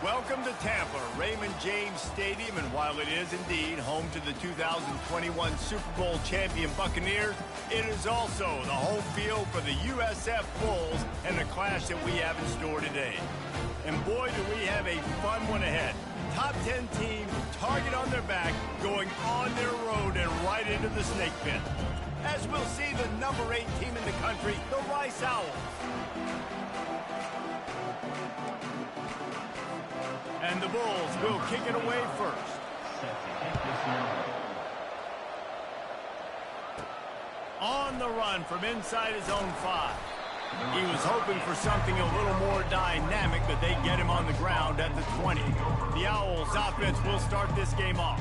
Welcome to Tampa, Raymond James Stadium, and while it is indeed home to the 2021 Super Bowl champion Buccaneers, it is also the home field for the USF Bulls and the clash that we have in store today. And boy, do we have a fun one ahead. Top 10 team, target on their back, going on their road and right into the snake pit. As we'll see the number 8 team in the country, the Rice Owls. And the Bulls will kick it away first. On the run from inside his own 5. He was hoping for something a little more dynamic, but they get him on the ground at the 20. The Owls offense will start this game off.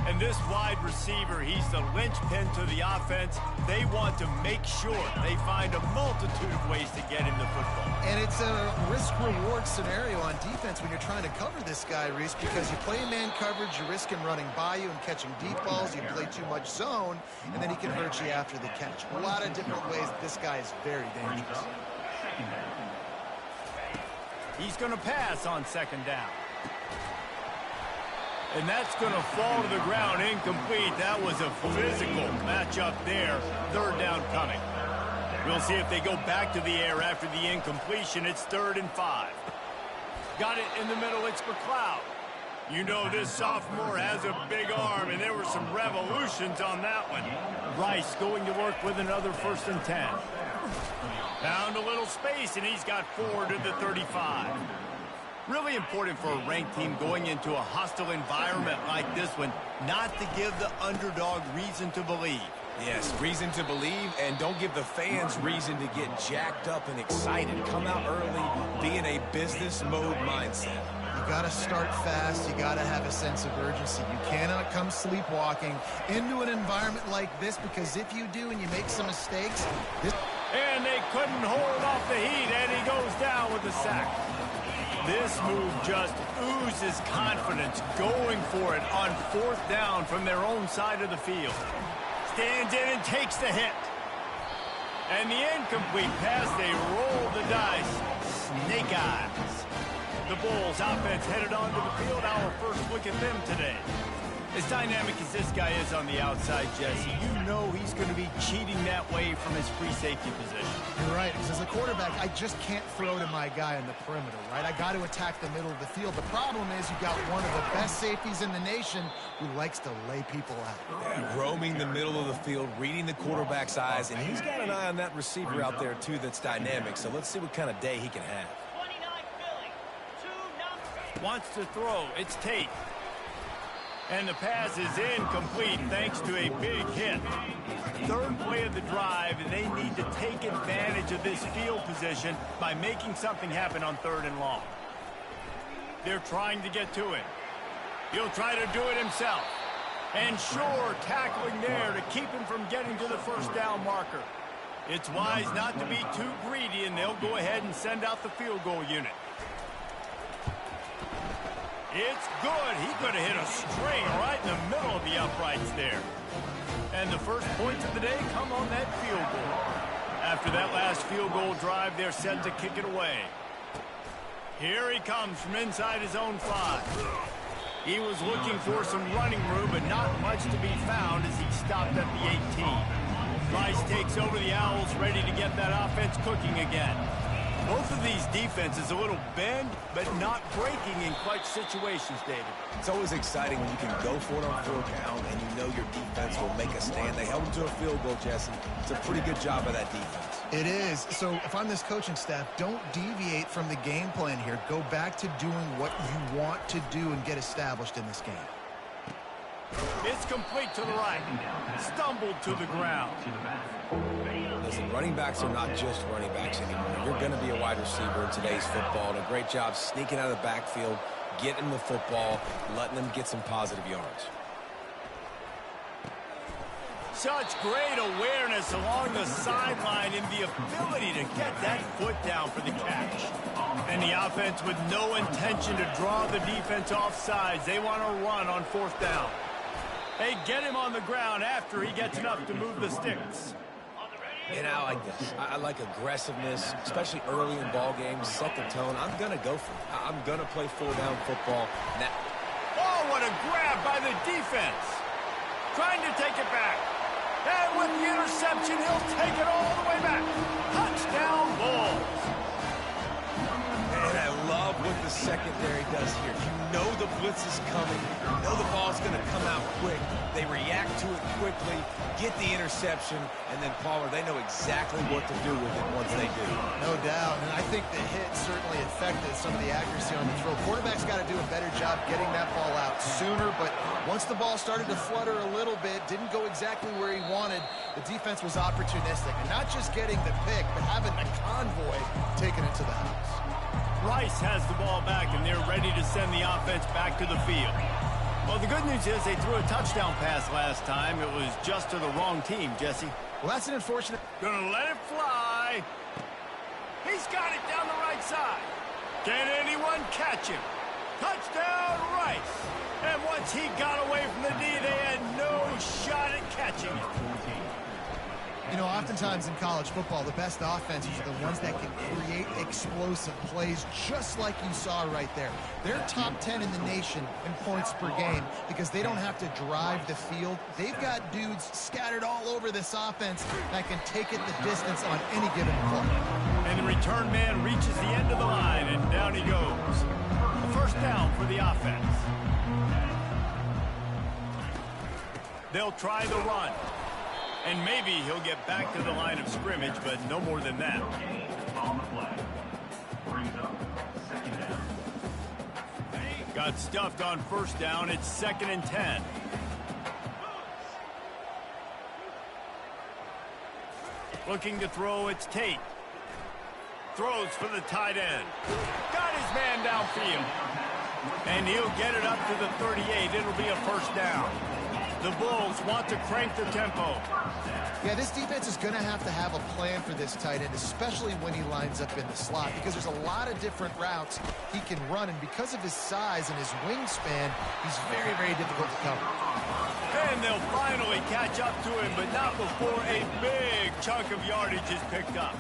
And this wide receiver, he's the linchpin to the offense. They want to make sure they find a multitude of ways to get him the football. And it's a risk-reward scenario on defense when you're trying to cover this guy, Reese, because you play man coverage, you risk him running by you and catching deep balls. You play too much zone, and then he can hurt you after the catch. A lot of different ways that this guy is very dangerous. He's going to pass on second down. And that's going to fall to the ground incomplete. That was a physical matchup there. Third down coming. We'll see if they go back to the air after the incompletion. It's 3rd and 5. Got it in the middle. It's McLeod. You know this sophomore has a big arm, and there were some revolutions on that one. Rice going to work with another 1st and 10. Found a little space, and he's got 4 to the 35. Really important for a ranked team going into a hostile environment like this one, not to give the underdog reason to believe. Yes, reason to believe, and don't give the fans reason to get jacked up and excited. Come out early, be in a business mode mindset. You got to start fast. You got to have a sense of urgency. You cannot come sleepwalking into an environment like this, because if you do and you make some mistakes... And they couldn't hold off the heat, and he goes down with the sack. This move just oozes confidence, going for it on 4th down from their own side of the field. Stands in and takes the hit. And the incomplete pass, they roll the dice. Snake eyes. The Bulls offense headed onto the field. Our first look at them today. As dynamic as this guy is on the outside, Jesse, you know he's going to be cheating that way from his free safety position. You're right, because as a quarterback, I just can't throw to my guy in the perimeter, right? I got to attack the middle of the field. The problem is you got one of the best safeties in the nation who likes to lay people out. Yeah, roaming the middle of the field, reading the quarterback's eyes, and he's got an eye on that receiver out there, too, that's dynamic. So let's see what kind of day he can have. 29 Philly, wants to throw. It's Tate. And the pass is incomplete thanks to a big hit. 3rd play of the drive, and they need to take advantage of this field position by making something happen on 3rd and long. They're trying to get to it. He'll try to do it himself. And sure, tackling there to keep him from getting to the 1st down marker. It's wise not to be too greedy, and they'll go ahead and send out the field goal unit. It's good. He could have hit a string right in the middle of the uprights there. And the first points of the day come on that field goal. After that last field goal drive, they're set to kick it away. Here he comes from inside his own 5. He was looking for some running room, but not much to be found as he stopped at the 18. Rice takes over the Owls, ready to get that offense cooking again. Both of these defenses a little bend, but not breaking in clutch situations, David. It's always exciting when you can go for it on 4th down and you know your defense will make a stand. They held them to a field goal, Jesse. It's a pretty good job of that defense. It is. So if I'm this coaching staff, don't deviate from the game plan here. Go back to doing what you want to do and get established in this game. It's complete to the right. Stumbled to the ground. Listen, running backs are not just running backs anymore. You're going to be a wide receiver in today's football. And a great job sneaking out of the backfield, getting the football, letting them get some positive yards. Such great awareness along the sideline and the ability to get that foot down for the catch. And the offense with no intention to draw the defense off sides. They want to run on 4th down. They get him on the ground after he gets enough to move the sticks. And I like this. I like aggressiveness, especially early in ball games. Set the tone. I'm going to go for it. I'm going to play full-down football. Oh, what a grab by the defense. Trying to take it back. And with the interception, he'll take it all the way back. Touchdown, Bulls. And I love what the secondary does here. You know the blitz is coming. You know the ball's going to come out quick. They react to it quickly, get the interception, and then, Palmer, they know exactly what to do with it once they do. No doubt, and I think the hit certainly affected some of the accuracy on the throw. Quarterback's got to do a better job getting that ball out sooner, but once the ball started to flutter a little bit, didn't go exactly where he wanted, the defense was opportunistic. And not just getting the pick, but having the convoy taking it to the house. Rice has the ball back, and they're ready to send the offense back to the field. Well, the good news is they threw a touchdown pass last time. It was just to the wrong team, Jesse. Well, that's an unfortunate... Gonna let it fly. He's got it down the right side. Can anyone catch him? Touchdown, Rice. And once he got away from the D, they had no shot at catching him. You know, oftentimes in college football, the best offenses are the ones that can create explosive plays, just like you saw right there. They're top 10 in the nation in points per game because they don't have to drive the field. They've got dudes scattered all over this offense that can take it the distance on any given play. And the return man reaches the end of the line, and down he goes. A first down for the offense. They'll try the run. And maybe he'll get back to the line of scrimmage, but no more than that. Got stuffed on first down. It's 2nd and 10. Looking to throw, it's Tate. Throws for the tight end. Got his man downfield. And he'll get it up to the 38. It'll be a first down. The Bulls want to crank the tempo. Yeah, this defense is going to have a plan for this tight end, especially when he lines up in the slot, because there's a lot of different routes he can run, and because of his size and his wingspan, he's very, very difficult to cover. And they'll finally catch up to him, but not before a big chunk of yardage is picked up.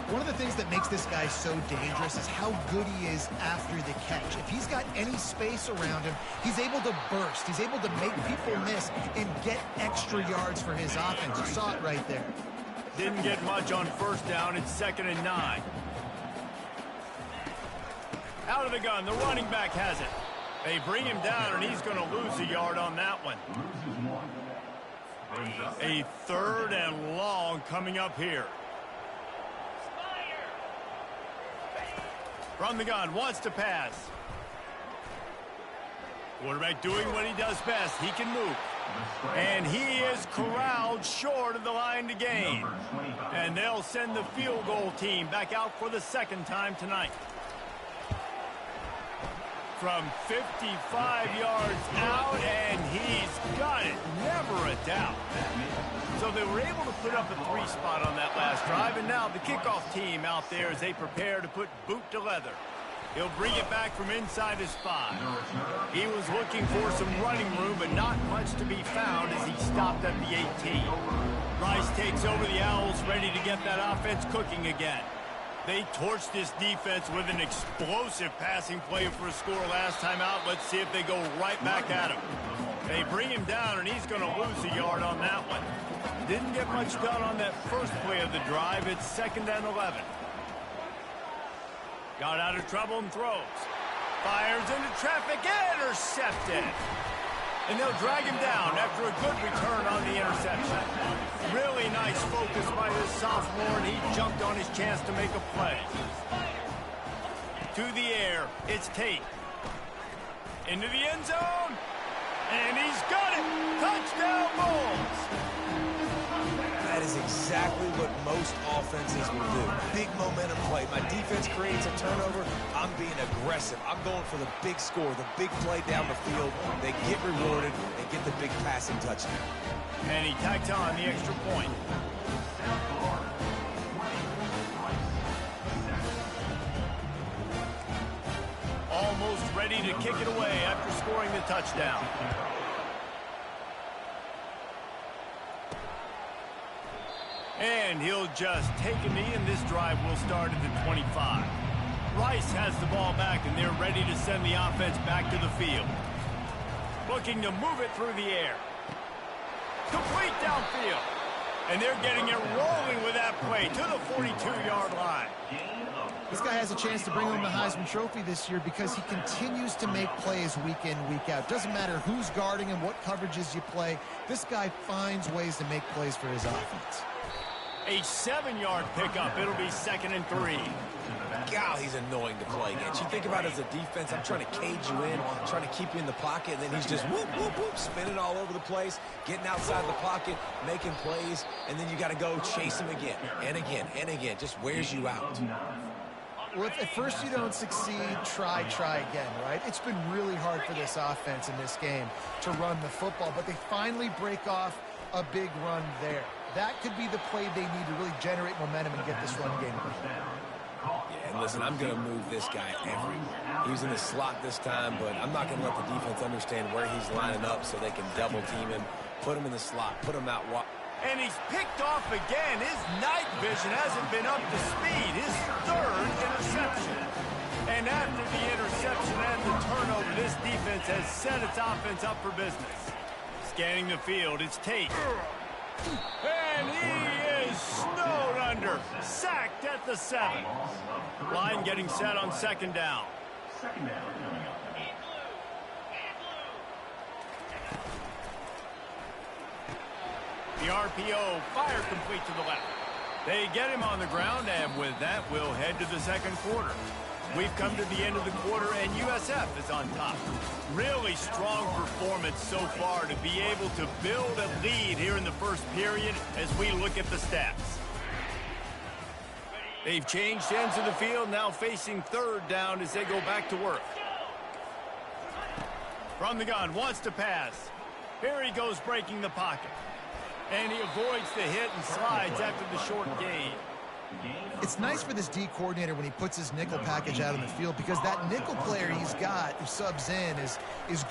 One of the things that makes this guy so dangerous is how good he is after the catch. If he's got any space around him, he's able to burst. He's able to make people miss and get extra yards for his offense. You saw it right there. Didn't get much on first down. It's 2nd and 9. Out of the gun. The running back has it. They bring him down, and he's going to lose a yard on that one. A 3rd and long coming up here. From the gun, wants to pass. Quarterback doing what he does best. He can move. And he is corralled short of the line to gain. And they'll send the field goal team back out for the 2nd time tonight. From 55 yards out, and he's got it. Never a doubt. So they were able to put up a 3 spot on that last drive, and now the kickoff team out there as they prepare to put boot to leather. He'll bring it back from inside his 5. He was looking for some running room, but not much to be found as he stopped at the 18. Rice takes over the Owls, ready to get that offense cooking again. They torched this defense with an explosive passing play for a score last time out. Let's see if they go right back at him. They bring him down, and he's going to lose a yard on that one. Didn't get much done on that first play of the drive. It's 2nd and 11. Got out of trouble and throws. Fires into traffic, intercepted. And they'll drag him down after a good return on the interception. Really nice focus by this sophomore, and he jumped on his chance to make a play. To the air, it's Tate. Into the end zone, and he's got it. Touchdown, Bulls. That is exactly what most offenses will do. Big momentum play. My defense creates a turnover. I'm being aggressive. I'm going for the big score, the big play down the field. They get rewarded. They get the big passing touchdown. And he tacks on the extra point. Almost ready to kick it away after scoring the touchdown. And he'll just take a knee, and this drive will start at the 25. Rice has the ball back, and they're ready to send the offense back to the field. Looking to move it through the air. Complete downfield. And they're getting it rolling with that play to the 42-yard line. This guy has a chance to bring home the Heisman Trophy this year because he continues to make plays week in, week out. Doesn't matter who's guarding him, what coverages you play. This guy finds ways to make plays for his offense. A 7-yard pickup. It'll be 2nd and 3. God, he's annoying to play against. You think about it as a defense, I'm trying to cage you in, trying to keep you in the pocket, and then he's just whoop, whoop, whoop, spinning all over the place, getting outside the pocket, making plays, and then you got to go chase him again and again and again. Just wears you out. Well, if at first you don't succeed, try again, right? It's been really hard for this offense in this game to run the football, but they finally break off a big run there. That could be the play they need to really generate momentum and get this run game going. Yeah, and listen, I'm going to move this guy everywhere. He was in the slot this time, but I'm not going to let the defense understand where he's lining up so they can double team him, put him in the slot, put him out wide. And he's picked off again. His night vision hasn't been up to speed. His 3rd interception. And after the interception and the turnover, this defense has set its offense up for business. Scanning the field, it's Tate. And he is snowed under. Sacked at the 7. Line getting set on 2nd down. The RPO fire complete to the left. They get him on the ground, and with that, we'll head to the 2nd quarter. We've come to the end of the quarter, and USF is on top. Really strong performance so far to be able to build a lead here in the first period as we look at the stats. They've changed ends of the field, now facing 3rd down as they go back to work. From the gun, wants to pass. Here he goes breaking the pocket. And he avoids the hit and slides after the short gain. It's nice for this D coordinator when he puts his nickel package out on the field because that nickel player he's got who subs in is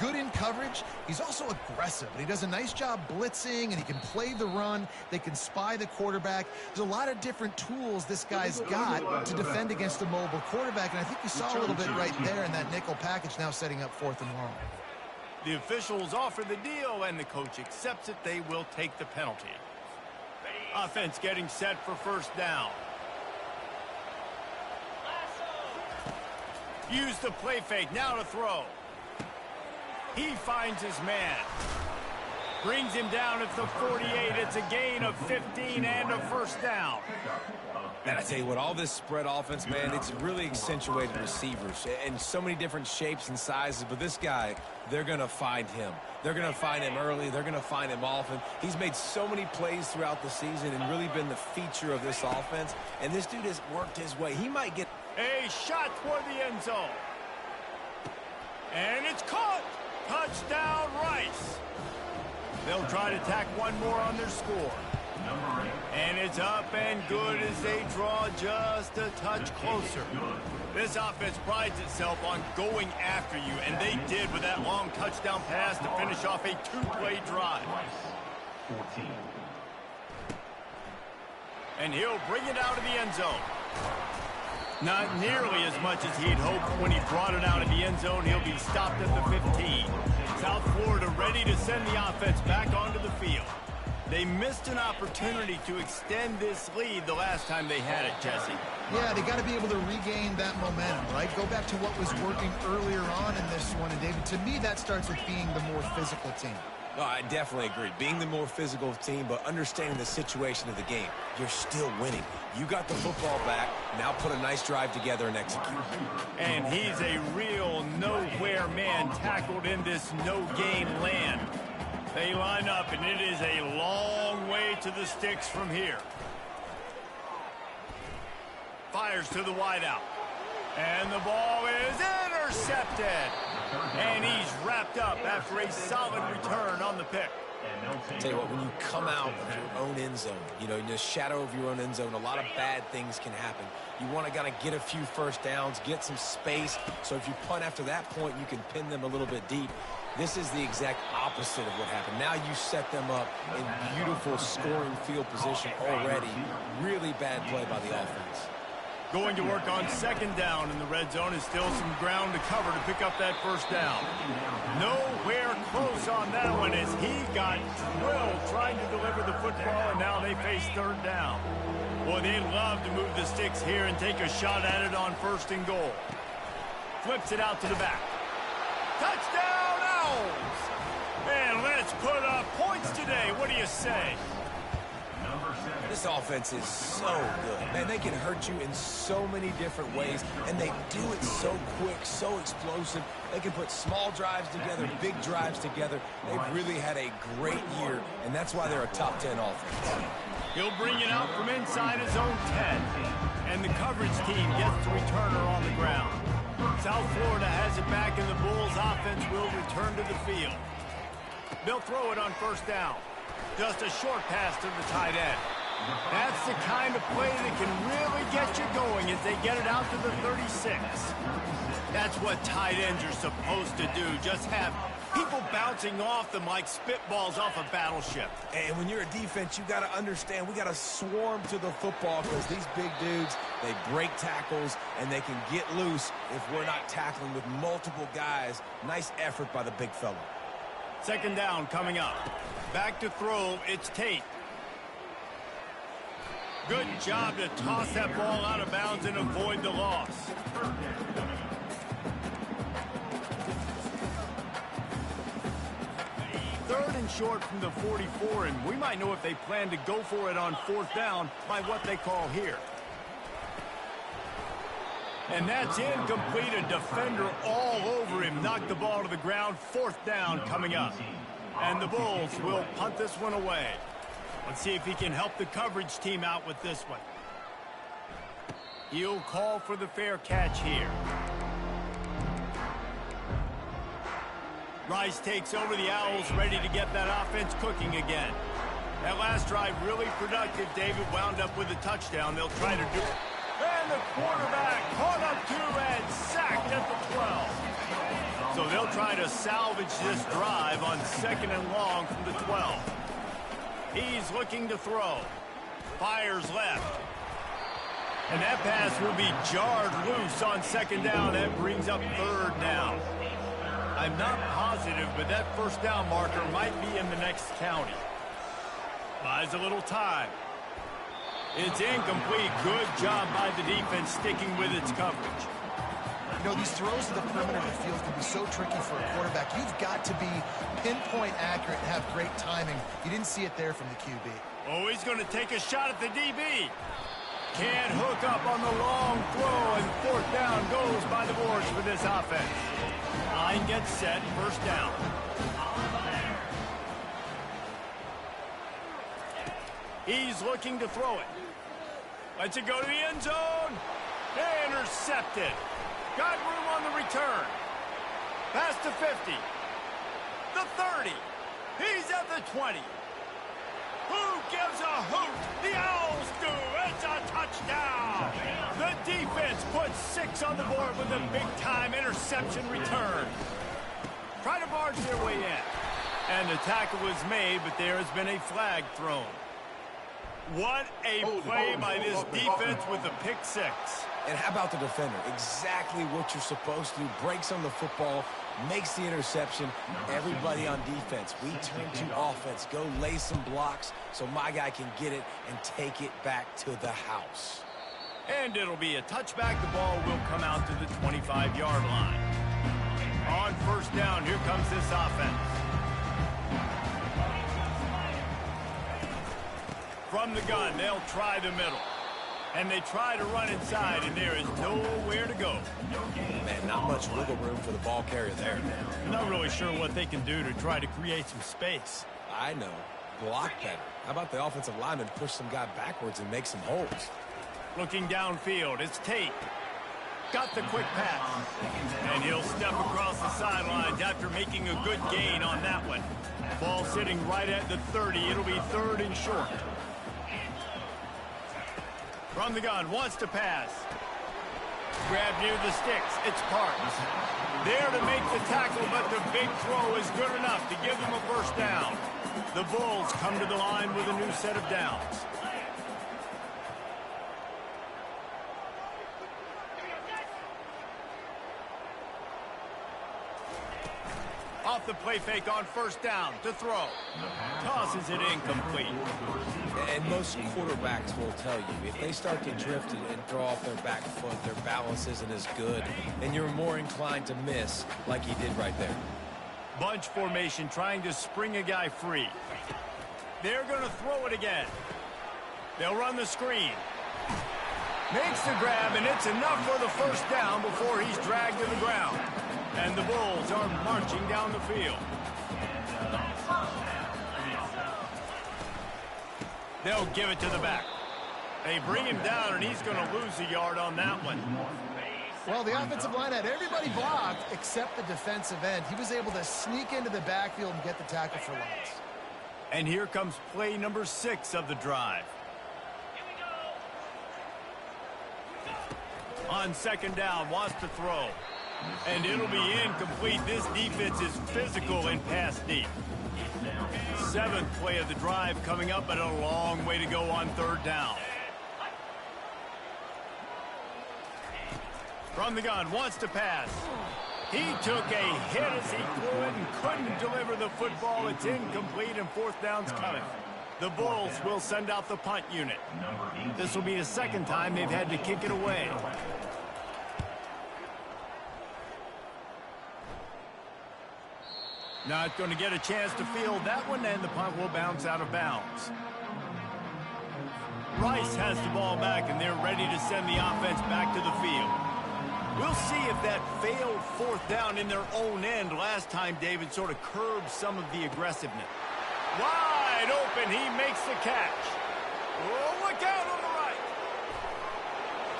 good in coverage. He's also aggressive, and he does a nice job blitzing, and he can play the run. They can spy the quarterback. There's a lot of different tools this guy's got to defend against a mobile quarterback, and I think you saw a little bit right there in that nickel package now setting up 4th and long. The officials offer the deal, and the coach accepts it. They will take the penalty. Offense getting set for 1st down. Use the play fake, now to throw. He finds his man. Brings him down at the 48. It's a gain of 15 and a 1st down. And I tell you what, all this spread offense, man, it's really accentuated receivers in so many different shapes and sizes. But this guy, they're going to find him. They're going to find him early. They're going to find him often. He's made so many plays throughout the season and really been the feature of this offense. And this dude has worked his way. He might get a shot toward the end zone. And it's caught. Touchdown, Rice. They'll try to tack one more on their score. And it's up and good as they draw just a touch closer. This offense prides itself on going after you, and they did with that long touchdown pass to finish off a 2-play drive. And he'll bring it out of the end zone. Not nearly as much as he'd hoped when he brought it out of the end zone. He'll be stopped at the 15. South Florida ready to send the offense back onto the field. They missed an opportunity to extend this lead the last time they had it, Jesse. Yeah, they got to be able to regain that momentum, right? Go back to what was working earlier on in this one. And, David, to me, that starts with being the more physical team. Oh, I definitely agree. Being the more physical team, but understanding the situation of the game. You're still winning. You got the football back. Now put a nice drive together and execute. And he's a real nowhere man tackled in this no-game land. They line up, and it is a long way to the sticks from here. Fires to the wideout. And the ball is intercepted. And he's wrapped up after a solid return on the pick. Tell you what, when you come out of your own end zone, you know, in the shadow of your own end zone, a lot of bad things can happen. You want to kind of get a few first downs, get some space, so if you punt after that point, you can pin them a little bit deep. This is the exact opposite of what happened. Now you set them up in beautiful scoring field position already. Really bad play by the offense. Going to work on second down in the red zone is still some ground to cover to pick up that first down. Nowhere close on that one as he got drilled trying to deliver the football, and now they face third down. Boy, they'd love to move the sticks here and take a shot at it on first and goal. Flips it out to the back. Touchdown, Owls! And let's put up points today. What do you say? This offense is so good. Man, they can hurt you in so many different ways, and they do it so quick, so explosive. They can put small drives together, big drives together. They've really had a great year, and that's why they're a top 10 offense. He'll bring it out from inside his own 10, and the coverage team gets the returner on the ground. South Florida has it back, and the Bulls offense will return to the field. They'll throw it on first down. Just a short pass to the tight end. That's the kind of play that can really get you going as they get it out to the 36. That's what tight ends are supposed to do. Just have people bouncing off them like spitballs off a battleship. And when you're a defense, you got to understand, we got to swarm to the football because these big dudes, they break tackles and they can get loose if we're not tackling with multiple guys. Nice effort by the big fella. Second down coming up. Back to throw, it's Tate. Good job to toss that ball out of bounds and avoid the loss. Third and short from the 44, and we might know if they plan to go for it on fourth down by what they call here. And that's incomplete. A defender all over him. Knocked the ball to the ground. Fourth down coming up. And the Bulls will punt this one away. Let's see if he can help the coverage team out with this one. He'll call for the fair catch here. Rice takes over the Owls, ready to get that offense cooking again. That last drive really productive. David wound up with a touchdown. They'll try to do it. And the quarterback caught up to and sacked at the 12. So they'll try to salvage this drive on second and long from the 12. He's looking to throw. Fires left. And that pass will be jarred loose on second down. That brings up third down. I'm not positive, but that first down marker might be in the next county. Buys a little time. It's incomplete. Good job by the defense sticking with its coverage. You know, these throws to the perimeter of the field can be so tricky for a quarterback. You've got to be pinpoint accurate and have great timing. You didn't see it there from the QB. Oh, he's going to take a shot at the DB. Can't hook up on the long throw, and fourth down goes by the boards for this offense. Line gets set, first down. He's looking to throw it. Lets it go to the end zone. Intercepted. Got room on the return. Past the 50. The 30. He's at the 20. Who gives a hoot? The Owls do. It's a touchdown. The defense puts 6 on the board with a big-time interception return. Try to barge their way in. And the tackle was made, but there has been a flag thrown. What a play by this defense with the pick 6. And how about the defender? Exactly what you're supposed to do. Breaks on the football, makes the interception. Everybody on defense, we turn to offense. Go lay some blocks so my guy can get it and take it back to the house. And it'll be a touchback. The ball will come out to the 25-yard line. On first down, here comes this offense. From the gun, they'll try the middle. And they try to run inside, and there is nowhere to go. Man, not much wiggle room for the ball carrier there. I'm not really sure what they can do to try to create some space. I know. Block better. How about the offensive lineman push some guy backwards and make some holes? Looking downfield, it's Tate. Got the quick pass. And he'll step step across the sidelines after making a good gain on that one. Ball sitting right at the 30. It'll be 3rd and short. From the gun, wants to pass. Grab near the sticks. It's Parks. There to make the tackle, but the big throw is good enough to give them a first down. The Bulls come to the line with a new set of downs. Off the play fake on first down to throw. Tosses it incomplete. And most quarterbacks will tell you, if they start to drift and throw off their back foot, their balance isn't as good, and you're more inclined to miss like he did right there. Bunch formation trying to spring a guy free. They're going to throw it again. They'll run the screen. Makes the grab, and it's enough for the first down before he's dragged to the ground. And the Bulls are marching down the field. They'll give it to the back. They bring him down, and he's going to lose a yard on that one. Well, the offensive line had everybody blocked except the defensive end. He was able to sneak into the backfield and get the tackle for loss. And here comes play number 6 of the drive. On second down, wants to throw. And it'll be incomplete. This defense is physical in pass deep. 7th play of the drive coming up, but a long way to go on third down. From the gun, wants to pass. He took a hit as he threw it and couldn't deliver the football. It's incomplete, and fourth down's coming. The Bulls will send out the punt unit. This will be the second time they've had to kick it away. Not going to get a chance to field that one, and the punt will bounce out of bounds. Rice has the ball back, and they're ready to send the offense back to the field. We'll see if that failed fourth down in their own end last time, David, sort of curbed some of the aggressiveness. Wide open, he makes the catch. Oh, look out on the right.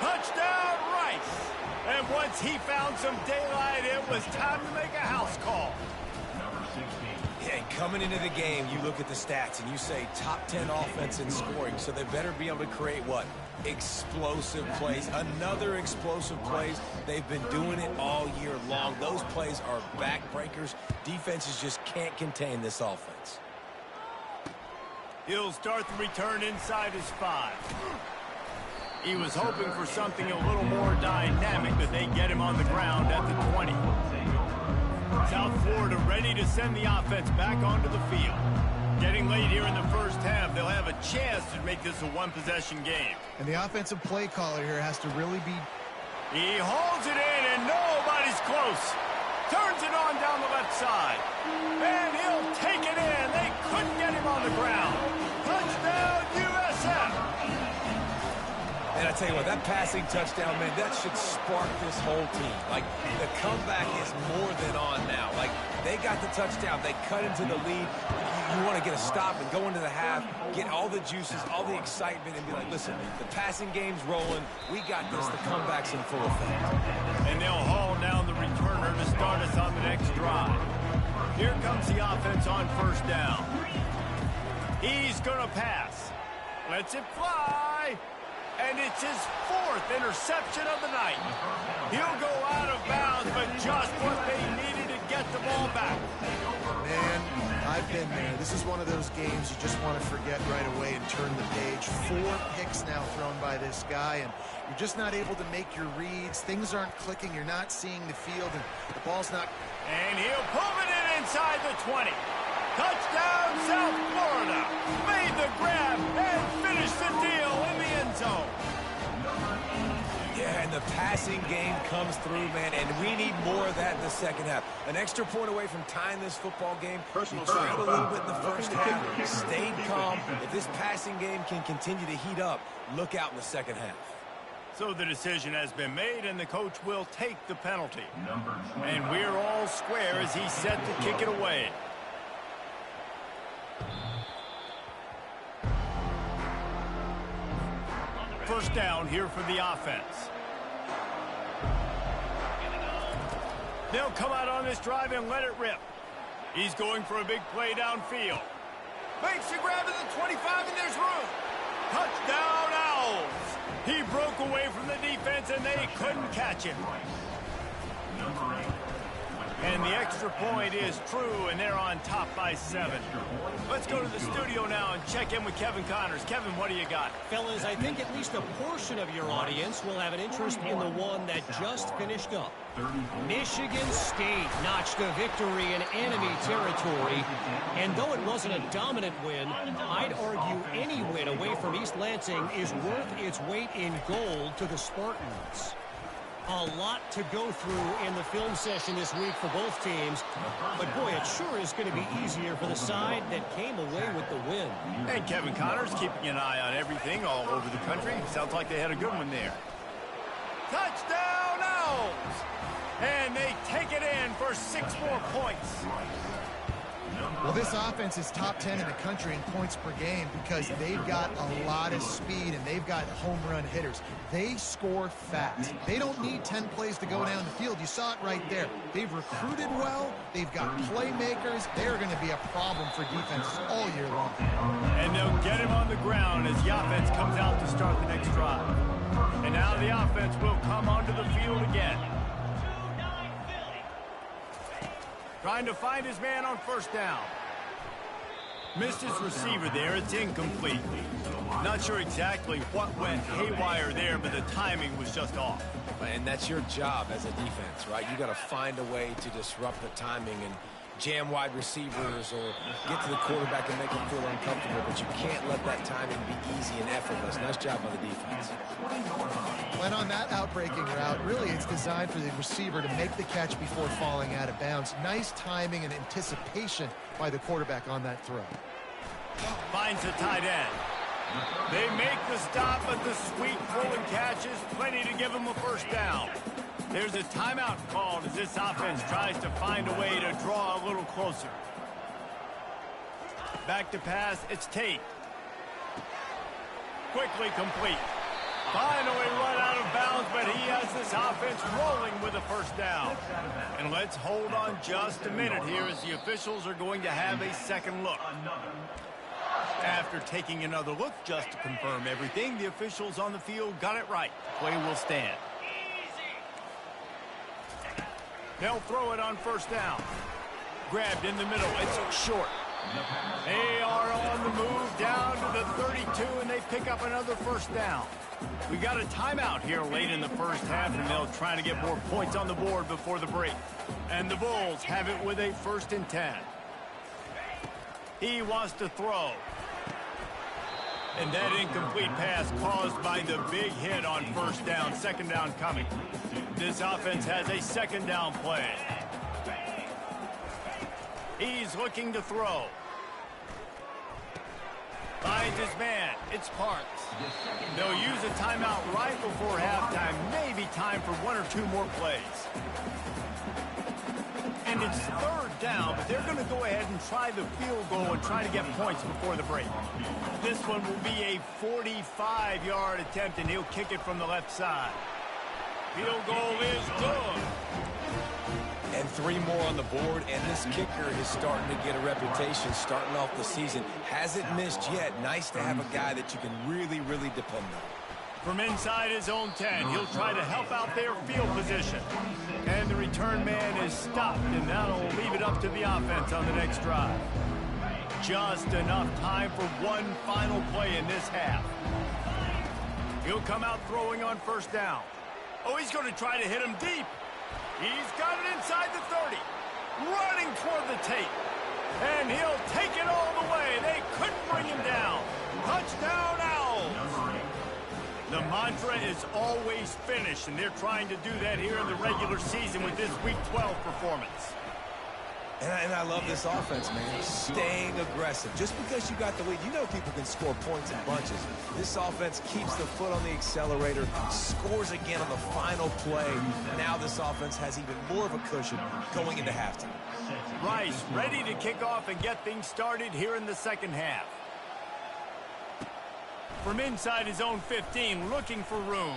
Touchdown, Rice. And once he found some daylight, it was time to make a house call. Yeah, and coming into the game, you look at the stats and you say top 10 offense in scoring, so they better be able to create what? Explosive plays. Another explosive plays. They've been doing it all year long. Those plays are backbreakers. Defenses just can't contain this offense. He'll start the return inside his 5. He was hoping for something a little more dynamic, but they get him on the ground at the 20. South Florida ready to send the offense back onto the field. Getting late here in the first half, they'll have a chance to make this a one-possession game. And the offensive play caller here has to really be... He hauls it in, and nobody's close. Turns it on down the left side. And he'll take it in. They couldn't get him on the ground. Touchdown, USF. And I tell you what, that passing touchdown, man, that should spark this whole team. Like, the comeback is more than on now. Like, they got the touchdown. They cut into the lead. You want to get a stop and go into the half, get all the juices, all the excitement, and be like, listen, the passing game's rolling. We got this. The comeback's in full effect. And they'll haul down the returner to start us on the next drive. Here comes the offense on first down. He's going to pass. Lets it fly. And it's his 4th interception of the night. He'll go out of bounds, but just what they needed to get the ball back. Man, I've been there. This is one of those games you just want to forget right away and turn the page. 4 picks now thrown by this guy, and you're just not able to make your reads. Things aren't clicking. You're not seeing the field, and the ball's not... And he'll pull it in inside the 20. Touchdown, South Florida. Made the grab and finished the deal in the end zone. Yeah, and the passing game comes through, man, and we need more of that in the second half. An extra point away from tying this football game. You trailed a little bit in the first half, stayed calm. If this passing game can continue to heat up, look out in the second half. So the decision has been made, and the coach will take the penalty. And we're all square as he's set to kick it away. First down here for the offense. They'll come out on this drive and let it rip. He's going for a big play downfield. Makes the grab to the 25, and there's room. Touchdown, Owls. He broke away from the defense, and they couldn't catch him. And the extra point is true, and they're on top by 7. Let's go to the studio now and check in with Kevin Connors. Kevin, what do you got? Fellas, I think at least a portion of your audience will have an interest in the one that just finished up. Michigan State notched a victory in enemy territory, and though it wasn't a dominant win, I'd argue any win away from East Lansing is worth its weight in gold to the Spartans. A lot to go through in the film session this week for both teams, but boy, it sure is going to be easier for the side that came away with the win. And Kevin Connors keeping an eye on everything all over the country. Sounds like they had a good one there. Touchdown, Owls! And they take it in for 6 more points. Well, this offense is top 10 in the country in points per game because they've got a lot of speed and they've got home run hitters. They score fast. They don't need 10 plays to go down the field. You saw it right there. They've recruited well. They've got playmakers. They're going to be a problem for defenses all year long. And they'll get him on the ground as the offense comes out to start the next drive. And now the offense will come onto the field again. Trying to find his man on first down. Missed his receiver there. It's incomplete. Not sure exactly what went haywire there, but the timing was just off. And that's your job as a defense, right? You got to find a way to disrupt the timing and jam wide receivers or get to the quarterback and make him feel uncomfortable, but you can't let that timing be easy and effortless. Nice job by the defense. And on that outbreaking route, really it's designed for the receiver to make the catch before falling out of bounds. Nice timing and anticipation by the quarterback on that throw. Finds a tight end. They make the stop, but the sweet throw and catch is plenty to give him a first down. There's a timeout called as this offense tries to find a way to draw a little closer. Back to pass, it's Tate. Quickly complete. Finally run out of bounds, but he has this offense rolling with a first down. And let's hold on just a minute here as the officials are going to have a second look. After taking another look just to confirm everything, the officials on the field got it right. The play will stand. They'll throw it on first down. Grabbed in the middle. It's short. They are on the move down to the 32, and they pick up another first down. We got a timeout here late in the first half, and they'll try to get more points on the board before the break. And the Bulls have it with a 1st and 10. He wants to throw. And that incomplete pass caused by the big hit on first down. Second down coming. This offense has a second down play. He's looking to throw. Finds his man. It's Parks. They'll use a timeout right before halftime. Maybe time for 1 or 2 more plays. And it's third down, but they're going to go ahead and try the field goal and try to get points before the break. This one will be a 45-yard attempt, and he'll kick it from the left side. Field goal is good. And 3 more on the board, and this kicker is starting to get a reputation starting off the season. Hasn't missed yet. Nice to have a guy that you can really, really depend on. From inside his own 10, he'll try to help out their field position. And the return man is stopped, and that'll leave it up to the offense on the next drive. Just enough time for one final play in this half. He'll come out throwing on first down. Oh, he's going to try to hit him deep. He's got it inside the 30. Running toward the tape. And he'll take it all the way. They couldn't bring him down. Touchdown, Owls. The mantra is always finish, and they're trying to do that here in the regular season with this Week 12 performance. And I love this offense, man. Staying aggressive. Just because you got the lead, you know people can score points in bunches. This offense keeps the foot on the accelerator, scores again on the final play. Now this offense has even more of a cushion going into halftime. Rice ready to kick off and get things started here in the second half. from inside his own 15, looking for room.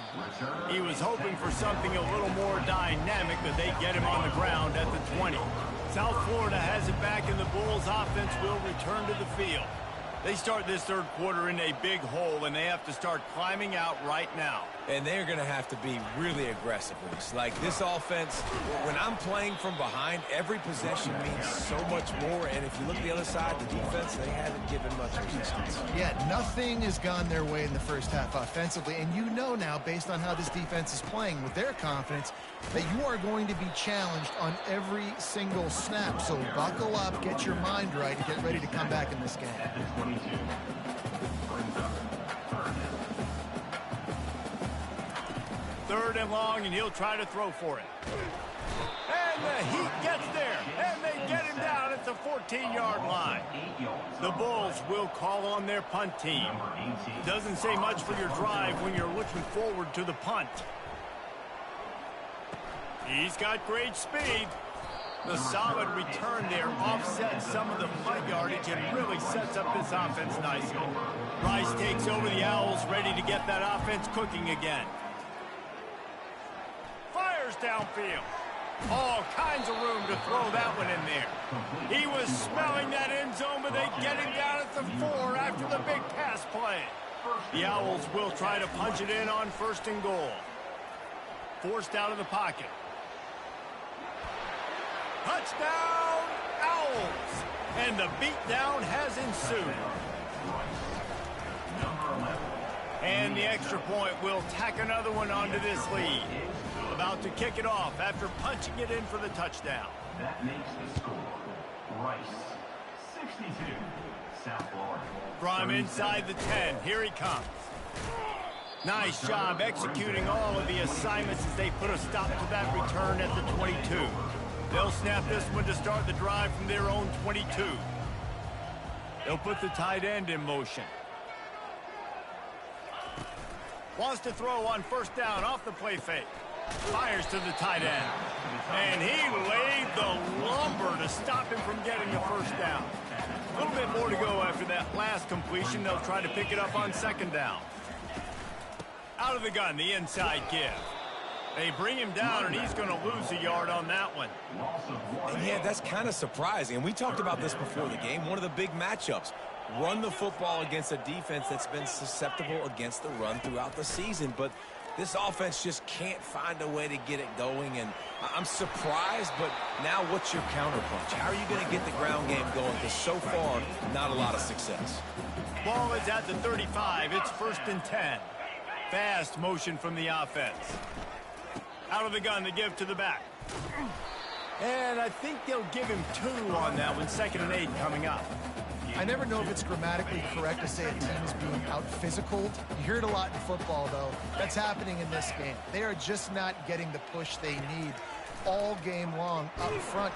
He was hoping for something a little more dynamic, but they get him on the ground at the 20. South Florida has it back, and the Bulls offense will return to the field. They start this third quarter in a big hole, and they have to start climbing out right now. And they're going to have to be really aggressive. Like this offense, when I'm playing from behind, every possession means so much more. And if you look at the other side, the defense, they haven't given much resistance. Yeah, nothing has gone their way in the first half offensively. And you know now, based on how this defense is playing with their confidence, that you are going to be challenged on every single snap. So buckle up, get your mind right, and get ready to come back in this game. Third and long, and he'll try to throw for it. And the Heat gets there, and they get him down at the 14-yard line. The Bulls will call on their punt team. Doesn't say much for your drive when you're looking forward to the punt. He's got great speed. The solid return there offsets some of the punt yardage and really sets up this offense nicely. Rice takes over the Owls, ready to get that offense cooking again. Fires downfield. All kinds of room to throw that one in there. He was smelling that end zone, but they get him down at the 4 after the big pass play. The Owls will try to punch it in on first and goal. Forced out of the pocket. Touchdown, Owls! And the beatdown has ensued. And the extra point will tack another one onto this lead. About to kick it off after punching it in for the touchdown. That makes the score. Rice, 62, South Florida. From inside the 10, here he comes. Nice job executing all of the assignments as they put a stop to that return at the 22. They'll snap this one to start the drive from their own 22. They'll put the tight end in motion. Wants to throw on first down off the play fake. Fires to the tight end. And he laid the lumber to stop him from getting the first down. A little bit more to go after that last completion. They'll try to pick it up on second down. Out of the gun, the inside give. They bring him down, and he's going to lose a yard on that one. And yeah, that's kind of surprising. And we talked about this before the game. One of the big matchups. Run the football against a defense that's been susceptible against the run throughout the season. But this offense just can't find a way to get it going. And I'm surprised, but now what's your counterpunch? How are you going to get the ground game going? Because so far, not a lot of success. Ball is at the 35. It's first and 10. Fast motion from the offense. Out of the gun to give to the back. And I think they'll give him 2 on that one. Second and 8 coming up. I never know if it's grammatically correct to say a team is being out-physicaled. You hear it a lot in football, though. That's happening in this game. They are just not getting the push they need all game long up front.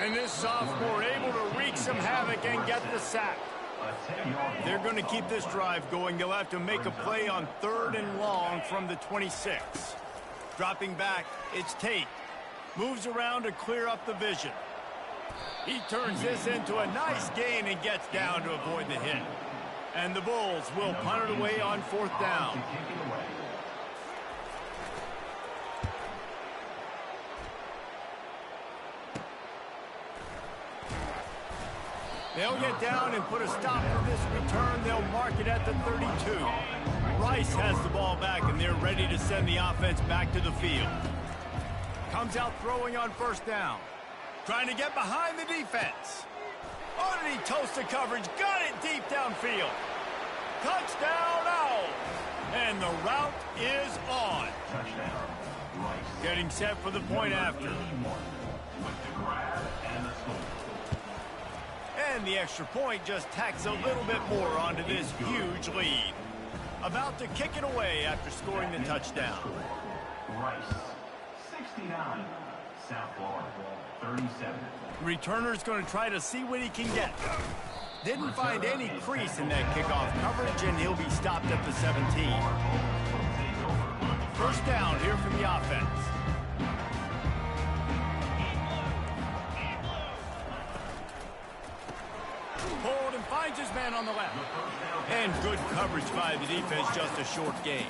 And this sophomore able to wreak some havoc and get the sack. They're going to keep this drive going. They'll have to make a play on third and long from the 26. Dropping back, it's Tate. Moves around to clear up the vision. He turns this into a nice gain and gets down to avoid the hit. And the Bulls will punt it away on fourth down. They'll get down and put a stop to this return. They'll mark it at the 32. Rice has the ball back, and they're ready to send the offense back to the field. Comes out throwing on first down. Trying to get behind the defense. Oh, did he toast the coverage? Got it deep downfield. Touchdown, Owls. And the route is on. Getting set for the point after. And the extra point just tacks a little bit more onto this huge lead. About to kick it away after scoring the touchdown. Rice, 69, South Florida, 37. Returner's going to try to see what he can get. Didn't find any crease in that kickoff coverage, and he'll be stopped at the 17. First down here from the offense. Pulled and Finds his man on the left. And good coverage by the defense, just a short gain.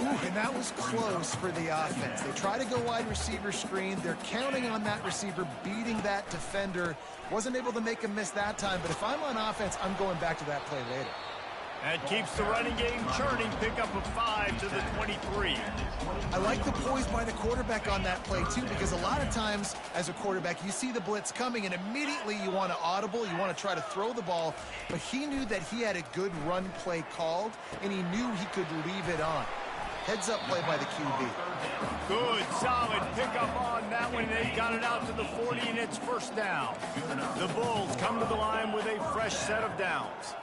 Ooh, and that was close for the offense. They try to go wide receiver screen. They're counting on that receiver beating that defender. Wasn't able to make him miss that time, but if I'm on offense, I'm going back to that play later. That keeps the running game churning. Pick up a 5 to the 23. I like the poise by the quarterback on that play, too, because a lot of times as a quarterback, you see the blitz coming, and immediately you want to audible, you want to try to throw the ball, but he knew that he had a good run play called, and he knew he could leave it on. Heads-up play by the QB. Good, solid pickup on that one. They got it out to the 40, and it's first down. The Bulls come to the line with a fresh set of downs.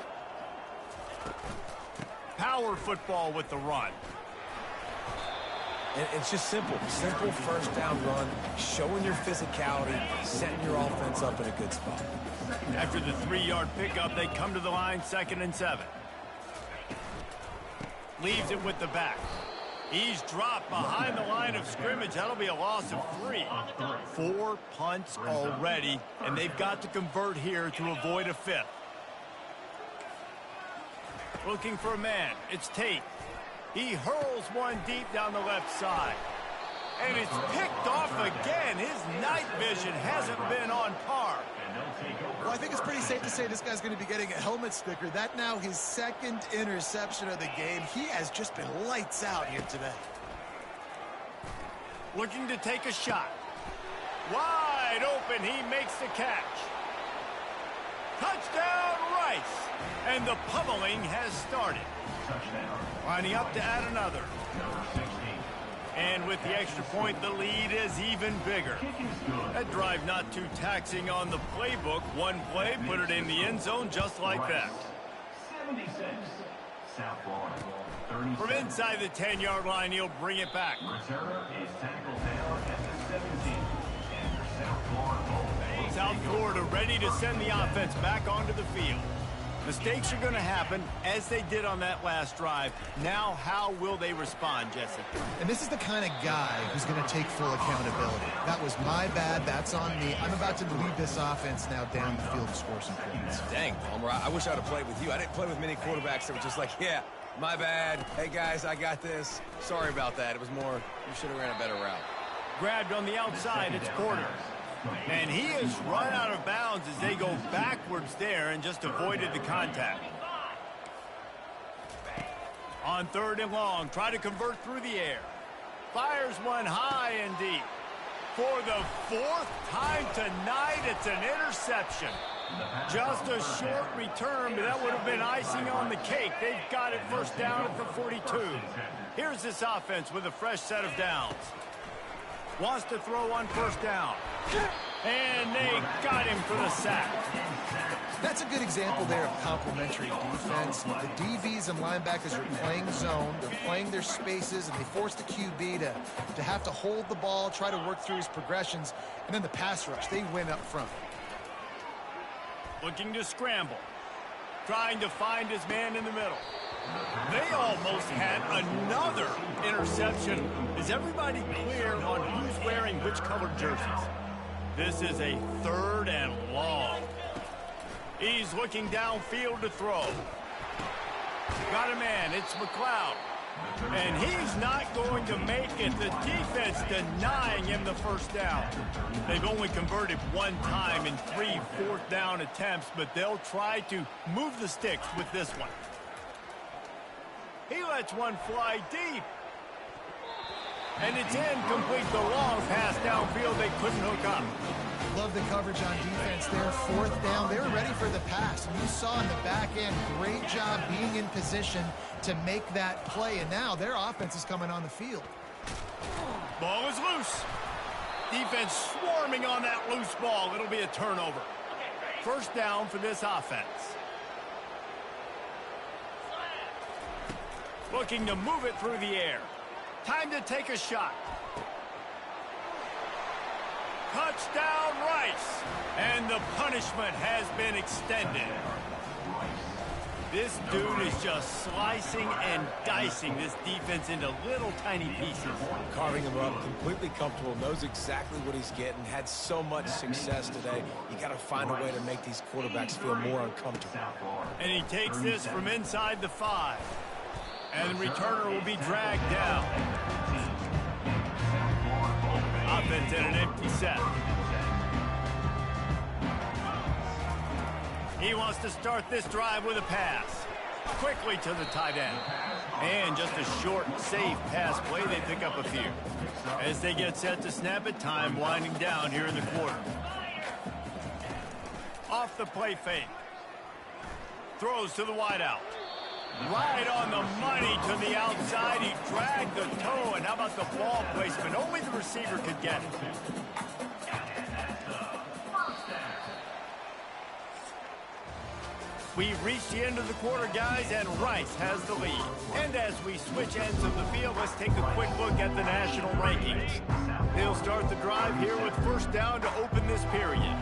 Power football with the run. And it's just simple. Simple first down run, showing your physicality, setting your offense up in a good spot. After the 3-yard pickup, they come to the line 2nd and 7. Leaves it with the back. He's dropped behind the line of scrimmage. That'll be a loss of 3. 4 punts already, and they've got to convert here to avoid a 5th. Looking for a man. It's Tate. He hurls one deep down the left side. And it's picked off again. His night vision hasn't been on par. Well, I think it's pretty safe to say this guy's going to be getting a helmet sticker. That now his 2nd interception of the game. He has just been lights out here today. Looking to take a shot. Wide open. He makes the catch. Touchdown, Rice. And the pummeling has started. Lining up to add another. And with the extra point, the lead is even bigger. That drive not too taxing on the playbook. One play, put it in the end zone just like that. 76. South Florida. From inside the 10-yard line, he'll bring it back. Returner is tackled down at the 17. And your South Florida Bulls. South Florida ready to send the offense back onto the field. Mistakes are going to happen, as they did on that last drive. Now, how will they respond, Jesse? And this is the kind of guy who's going to take full accountability. That was my bad. That's on me. I'm about to lead this offense now down the field to score some points. Dang, Palmer, I wish I would have played with you. I didn't play with many quarterbacks that were just like, yeah, my bad. Hey, guys, I got this. Sorry about that. It was more, you should have ran a better route. Grabbed on the outside, it's Porter. And he is run out of bounds as they go backwards there and just avoided the contact. On 3rd and long, try to convert through the air. Fires one high and deep. For the 4th time tonight, it's an interception. Just a short return, but that would have been icing on the cake. They've got it first down at the 42. Here's this offense with a fresh set of downs. Wants to throw on first down. And they got him for the sack. That's a good example there of complementary defense. The DBs and linebackers are playing zone. They're playing their spaces, and they force the QB to have to hold the ball, try to work through his progressions. And then the pass rush, they win up front. Looking to scramble. Trying to find his man in the middle. They almost had another interception. Is everybody clear on who's wearing which colored jerseys? This is a 3rd and long. He's looking downfield to throw. Got a man. It's McLeod. And he's not going to make it. The defense denying him the first down. They've only converted one time in 3 4th down attempts, but they'll try to move the sticks with this one. He lets one fly deep. And it's incomplete. The long pass downfield, they couldn't hook up. Love the coverage on defense there. 4th down. They were ready for the pass. And you saw in the back end, great job being in position to make that play. And now their offense is coming on the field. Ball is loose. Defense swarming on that loose ball. It'll be a turnover. First down for this offense. Looking to move it through the air. Time to take a shot. Touchdown, Rice. And the punishment has been extended. This dude is just slicing and dicing this defense into little tiny pieces. Carving him up, completely comfortable, knows exactly what he's getting, had so much success today. You got to find a way to make these quarterbacks feel more uncomfortable. And he takes this from inside the 5. And the returner will be dragged down. Offense at an empty set. He wants to start this drive with a pass. Quickly to the tight end. And just a short, safe pass play. They pick up a few. As they get set to snap it, time winding down here in the quarter. Off the play fake. Throws to the wideout. Right on the money to the outside. He dragged the toe. And how about the ball placement? Only the receiver could get it. We've reached the end of the quarter, guys, and Rice has the lead. And as we switch ends of the field, let's take a quick look at the national rankings. They'll start the drive here with first down to open this period.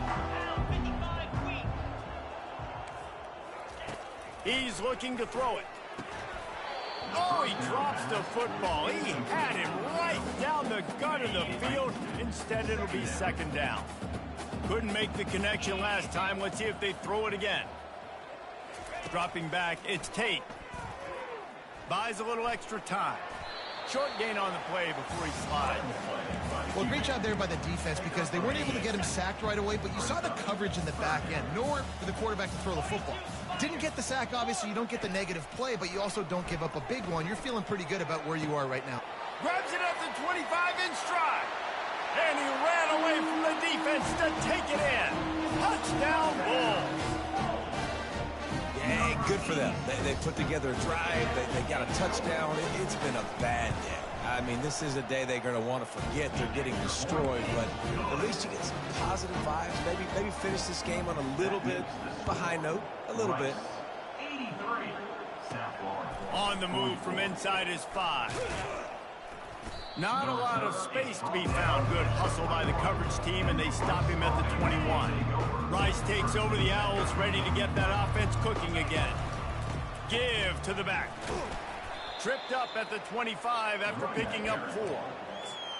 He's looking to throw it. Oh, he drops the football. He had it right down the gut of the field. Instead, it'll be second down. Couldn't make the connection last time. Let's see if they throw it again. Dropping back, it's Tate. Buys a little extra time. Short gain on the play before he slides. Well, great job there by the defense because they weren't able to get him sacked right away, but you saw the coverage in the back end. Nowhere for the quarterback to throw the football. Didn't get the sack, obviously. You don't get the negative play, but you also don't give up a big one. You're feeling pretty good about where you are right now. Grabs it at the 25 in stride. And he ran away from the defense to take it in. Touchdown, Bulls. Hey, good for them. They put together a drive. They got a touchdown. It's been a bad day. I mean, this is a day they're going to want to forget. They're getting destroyed, but at least you get some positive vibes. Maybe finish this game on a little bit of a high note. A little bit. 83, South Florida. On the move from inside his 5. Not a lot of space to be found. Good hustle by the coverage team, and they stop him at the 21. Rice takes over the Owls, ready to get that offense cooking again. Give to the back. Tripped up at the 25 after picking up 4.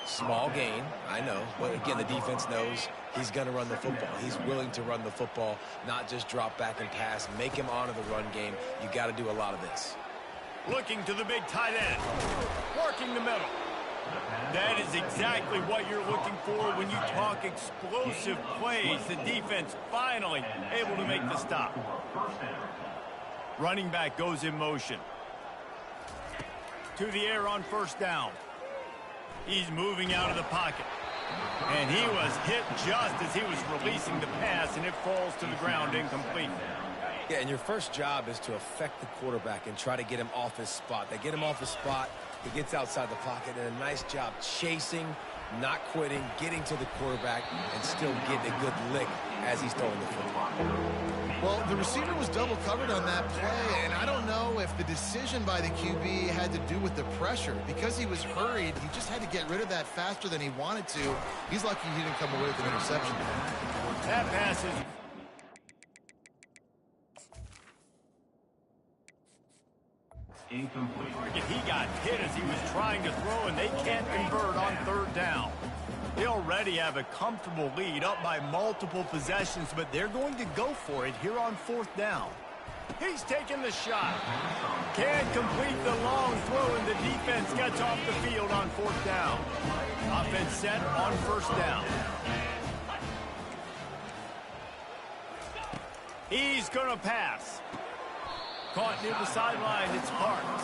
Small gain, I know. But again, the defense knows he's going to run the football. He's willing to run the football, not just drop back and pass. Make him honor the run game. You got to do a lot of this. Looking to the big tight end. Working the middle. That is exactly what you're looking for when you talk explosive plays. The defense finally able to make the stop. Running back goes in motion. To the air on first down. He's moving out of the pocket. And he was hit just as he was releasing the pass, and it falls to the ground incomplete. Yeah, and your first job is to affect the quarterback and try to get him off his spot. They get him off his spot. He gets outside the pocket, and a nice job chasing, not quitting, getting to the quarterback, and still getting a good lick as he's throwing the football. Well, the receiver was double covered on that play, and I don't know if the decision by the QB had to do with the pressure. Because he was hurried, he just had to get rid of that faster than he wanted to. He's lucky he didn't come away with an interception. That pass is... Incomplete. He got hit as he was trying to throw, and they can't convert on third down. They already have a comfortable lead up by multiple possessions, but they're going to go for it here on fourth down. He's taking the shot. Can't complete the long throw, and the defense gets off the field on fourth down. Offense set on first down. He's going to pass. Caught near the sideline, it's Parks.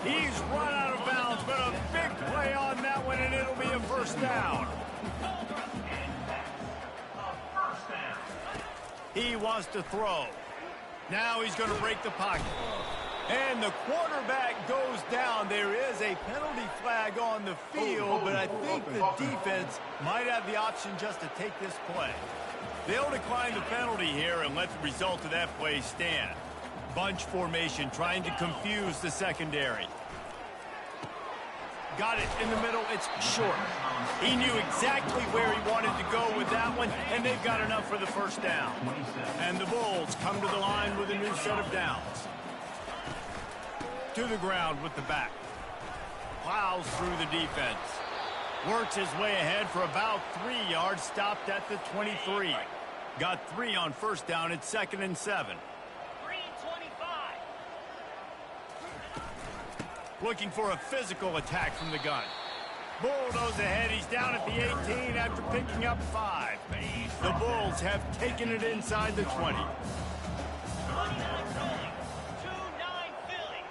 He's run out of bounds, but a big play on that one, and it'll be a first down. He wants to throw. Now he's going to break the pocket. And the quarterback goes down. There is a penalty flag on the field, but I think the defense might have the option just to take this play. They'll decline the penalty here and let the result of that play stand. Bunch formation, trying to confuse the secondary. Got it in the middle, it's short. He knew exactly where he wanted to go with that one, and they've got enough for the first down. And the Bulls come to the line with a new set of downs. To the ground with the back. Plows through the defense. Works his way ahead for about 3 yards, stopped at the 23. Got 3 on first down. It's 2nd and 7. 3:25. Looking for a physical attack from the gun. Bulldoze ahead. He's down at the 18 after picking up 5. The Bulls have taken it inside the 20. 29 Philly. 2-9 Philly.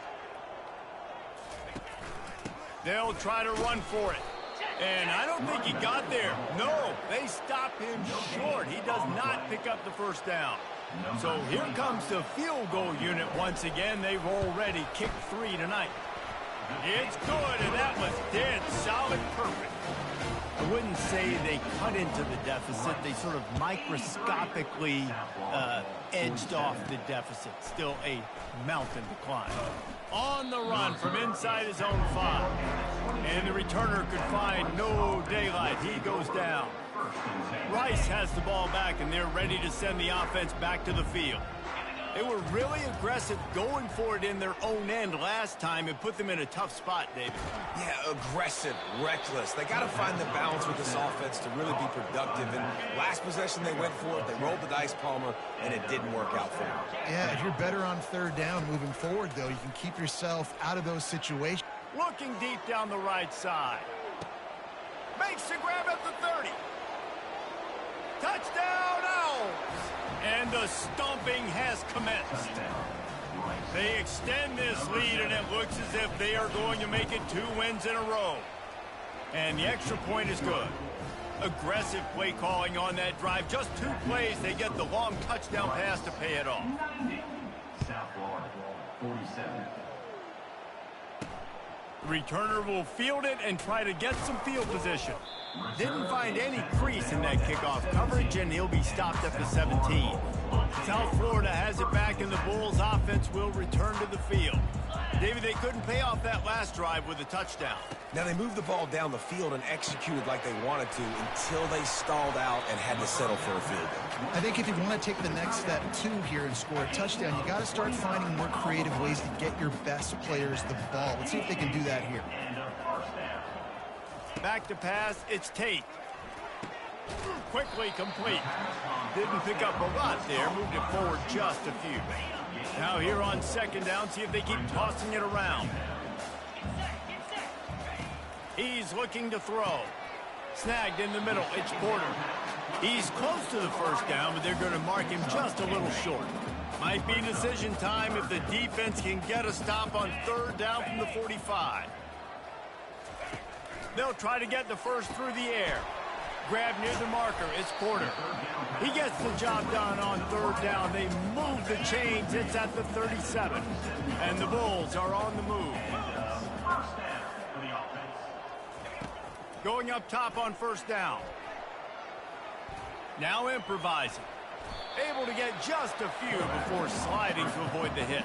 They'll try to run for it. And I don't think he got there. No, they stop him short. He does not pick up the first down. So here comes the field goal unit once again. They've already kicked 3 tonight. It's good, and that was dead solid perfect. I wouldn't say they cut into the deficit. They sort of microscopically edged off the deficit. Still a mountain to climb. On the run from inside his own 5. And the returner could find no daylight. He goes down. Rice has the ball back, and they're ready to send the offense back to the field. They were really aggressive going for it in their own end last time and put them in a tough spot, David. Yeah, aggressive, reckless. They got to find the balance with this offense to really be productive. And last possession they went for it, they rolled the dice, Palmer, and it didn't work out for them. Yeah, if you're better on 3rd down moving forward, though, you can keep yourself out of those situations. Looking deep down the right side. Makes the grab at the 30. Touchdown, Owls! And the stomping has commenced. They extend this lead, and it looks as if they are going to make it 2 wins in a row. And the extra point is good. Aggressive play calling on that drive. Just 2 plays, they get the long touchdown pass to pay it off. South Florida, 47. The returner will field it and try to get some field position. Didn't find any crease in that kickoff coverage, and he'll be stopped at the 17. South Florida has it back, and the Bulls offense will return to the field. David, they couldn't pay off that last drive with a touchdown. Now, they moved the ball down the field and executed like they wanted to until they stalled out and had to settle for a field goal. I think if you want to take the next step, too, here and score a touchdown, you got to start finding more creative ways to get your best players the ball. Let's see if they can do that here. Back to pass, it's Tate. Quickly complete. Didn't pick up a lot there, moved it forward just a few. Now here on 2nd down, see if they keep tossing it around. He's looking to throw. Snagged in the middle, it's Porter. He's close to the first down, but they're going to mark him just a little short. Might be decision time if the defense can get a stop on 3rd down from the 45. They'll try to get the first through the air. Grab near the marker, it's Porter. He gets the job done on 3rd down. They move the chains, it's at the 37. And the Bulls are on the move. Going up top on 1st down. Now improvising. Able to get just a few before sliding to avoid the hit.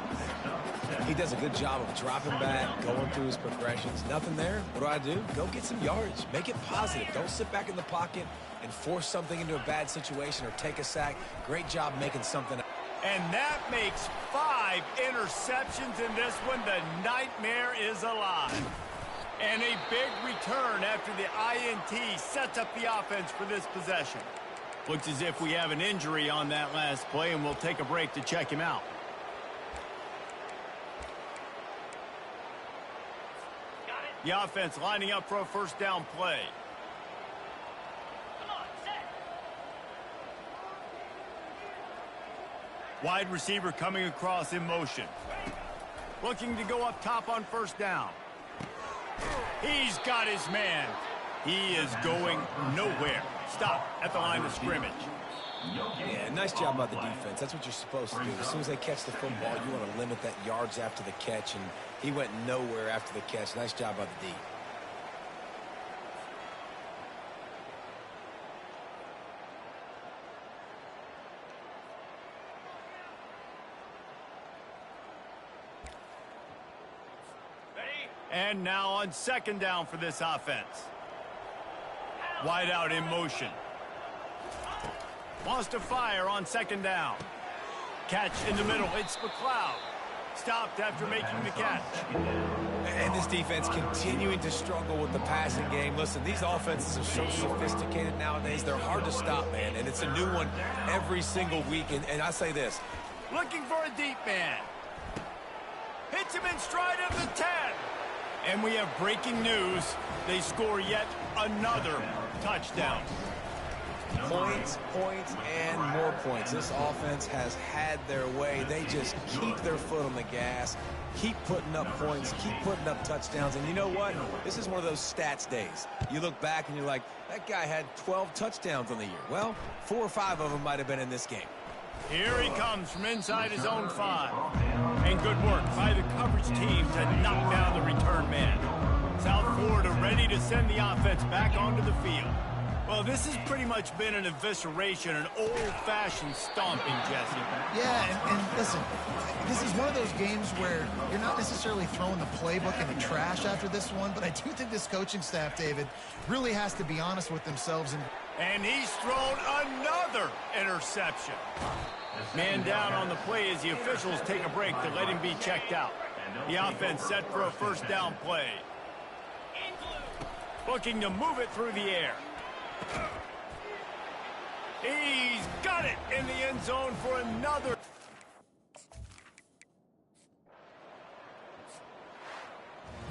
He does a good job of dropping back, going through his progressions. Nothing there. What do? Go get some yards. Make it positive. Don't sit back in the pocket and force something into a bad situation or take a sack. Great job making something. And that makes 5 interceptions in this one. The nightmare is alive. And a big return after the INT sets up the offense for this possession. Looks as if we have an injury on that last play, and we'll take a break to check him out. The offense lining up for a 1st down play. Come on, set. Wide receiver coming across in motion. Looking to go up top on 1st down. He's got his man. He is going nowhere. Stop at the line of scrimmage. Yeah, nice job by the defense. That's what you're supposed to do. As soon as they catch the football, you want to limit that yards after the catch, and he went nowhere after the catch. Nice job by the D. And now on 2nd down for this offense. Wide out in motion. Wants to fire on 2nd down. Catch in the middle. It's McLeod. Stopped after making the catch. And this defense continuing to struggle with the passing game. Listen, these offenses are so sophisticated nowadays. They're hard to stop, man. And it's a new one every single week. And I say this. Looking for a deep man. Hits him in stride of the 10. And we have breaking news. They score yet another touchdown. Points, and more points. This offense has had their way. They just keep their foot on the gas, keep putting up points, keep putting up touchdowns. And you know what? This is one of those stats days. You look back and you're like, that guy had 12 touchdowns on the year. Well, 4 or 5 of them might have been in this game. Here he comes from inside his own 5. And good work by the coverage team to knock down the return man. South Florida ready to send the offense back onto the field. Well, this has pretty much been an evisceration, an old-fashioned stomping, Jesse. Yeah, and listen, this is one of those games where you're not necessarily throwing the playbook in the trash after this one, but I do think this coaching staff, David, really has to be honest with themselves. And he's thrown another interception. Man down on the play as the officials take a break to let him be checked out. The offense set for a first down play. Looking to move it through the air. He's got it in the end zone for another.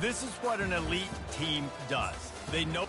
This is what an elite team does. They know.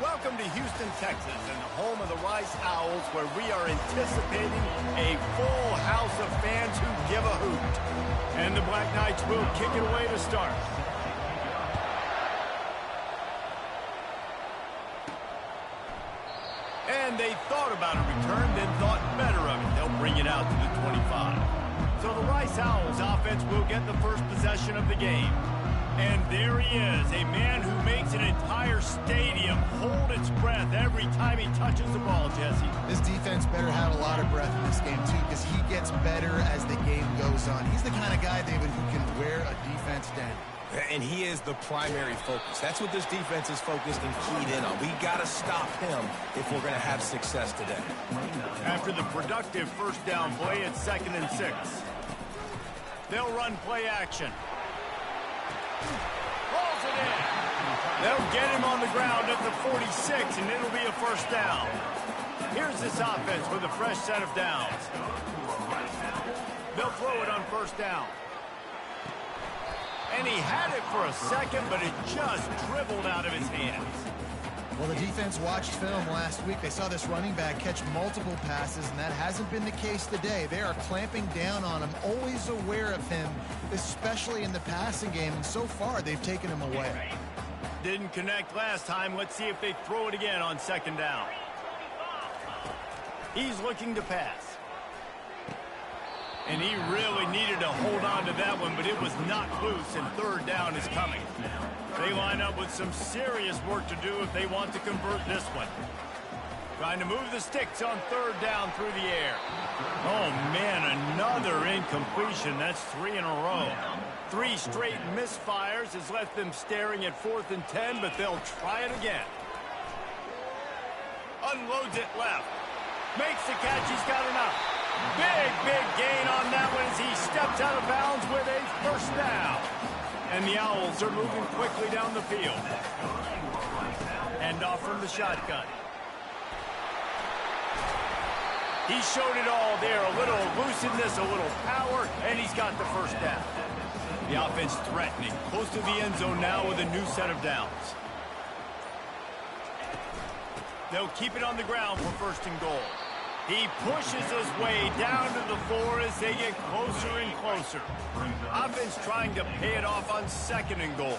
Welcome to Houston, Texas, and the home of the Rice Owls, where we are anticipating a full house of fans who give a hoot. And the Black Knights will kick it away to start. And they thought about a return, then thought better of it. They'll bring it out to the 25. So the Rice Owls offense will get the first possession of the game. And there he is, a man who makes an entire stadium hold its breath every time he touches the ball, Jesse. This defense better have a lot of breath in this game, too, because he gets better as the game goes on. He's the kind of guy, David, who can wear a defense down. And he is the primary focus. That's what this defense is focused and keyed in on. We got to stop him if we're going to have success today. After the productive first down play, it's 2nd and 6. They'll run play action. Rolls it in. They'll get him on the ground at the 46, and it'll be a first down. Here's this offense with a fresh set of downs. They'll throw it on first down. And he had it for a second, but it just dribbled out of his hands. Well, the defense watched film last week. They saw this running back catch multiple passes, and that hasn't been the case today. They are clamping down on him, always aware of him, especially in the passing game, and so far they've taken him away. Didn't connect last time. Let's see if they throw it again on 2nd down. He's looking to pass. And he really needed to hold on to that one, but it was knocked loose, and 3rd down is coming. They line up with some serious work to do if they want to convert this one. Trying to move the sticks on 3rd down through the air. Oh, man, another incompletion. That's 3 in a row. 3 straight misfires has left them staring at 4th and 10, but they'll try it again. Unloads it left. Makes the catch. He's got enough. Big gain on that one as he steps out of bounds with a first down. And the Owls are moving quickly down the field. Hand off from the shotgun. He showed it all there. A little looseness, a little power, and he's got the first down. The offense threatening. Close to the end zone now with a new set of downs. They'll keep it on the ground for 1st and goal. He pushes his way down to the 4 as they get closer and closer. Offense trying to pay it off on 2nd and goal.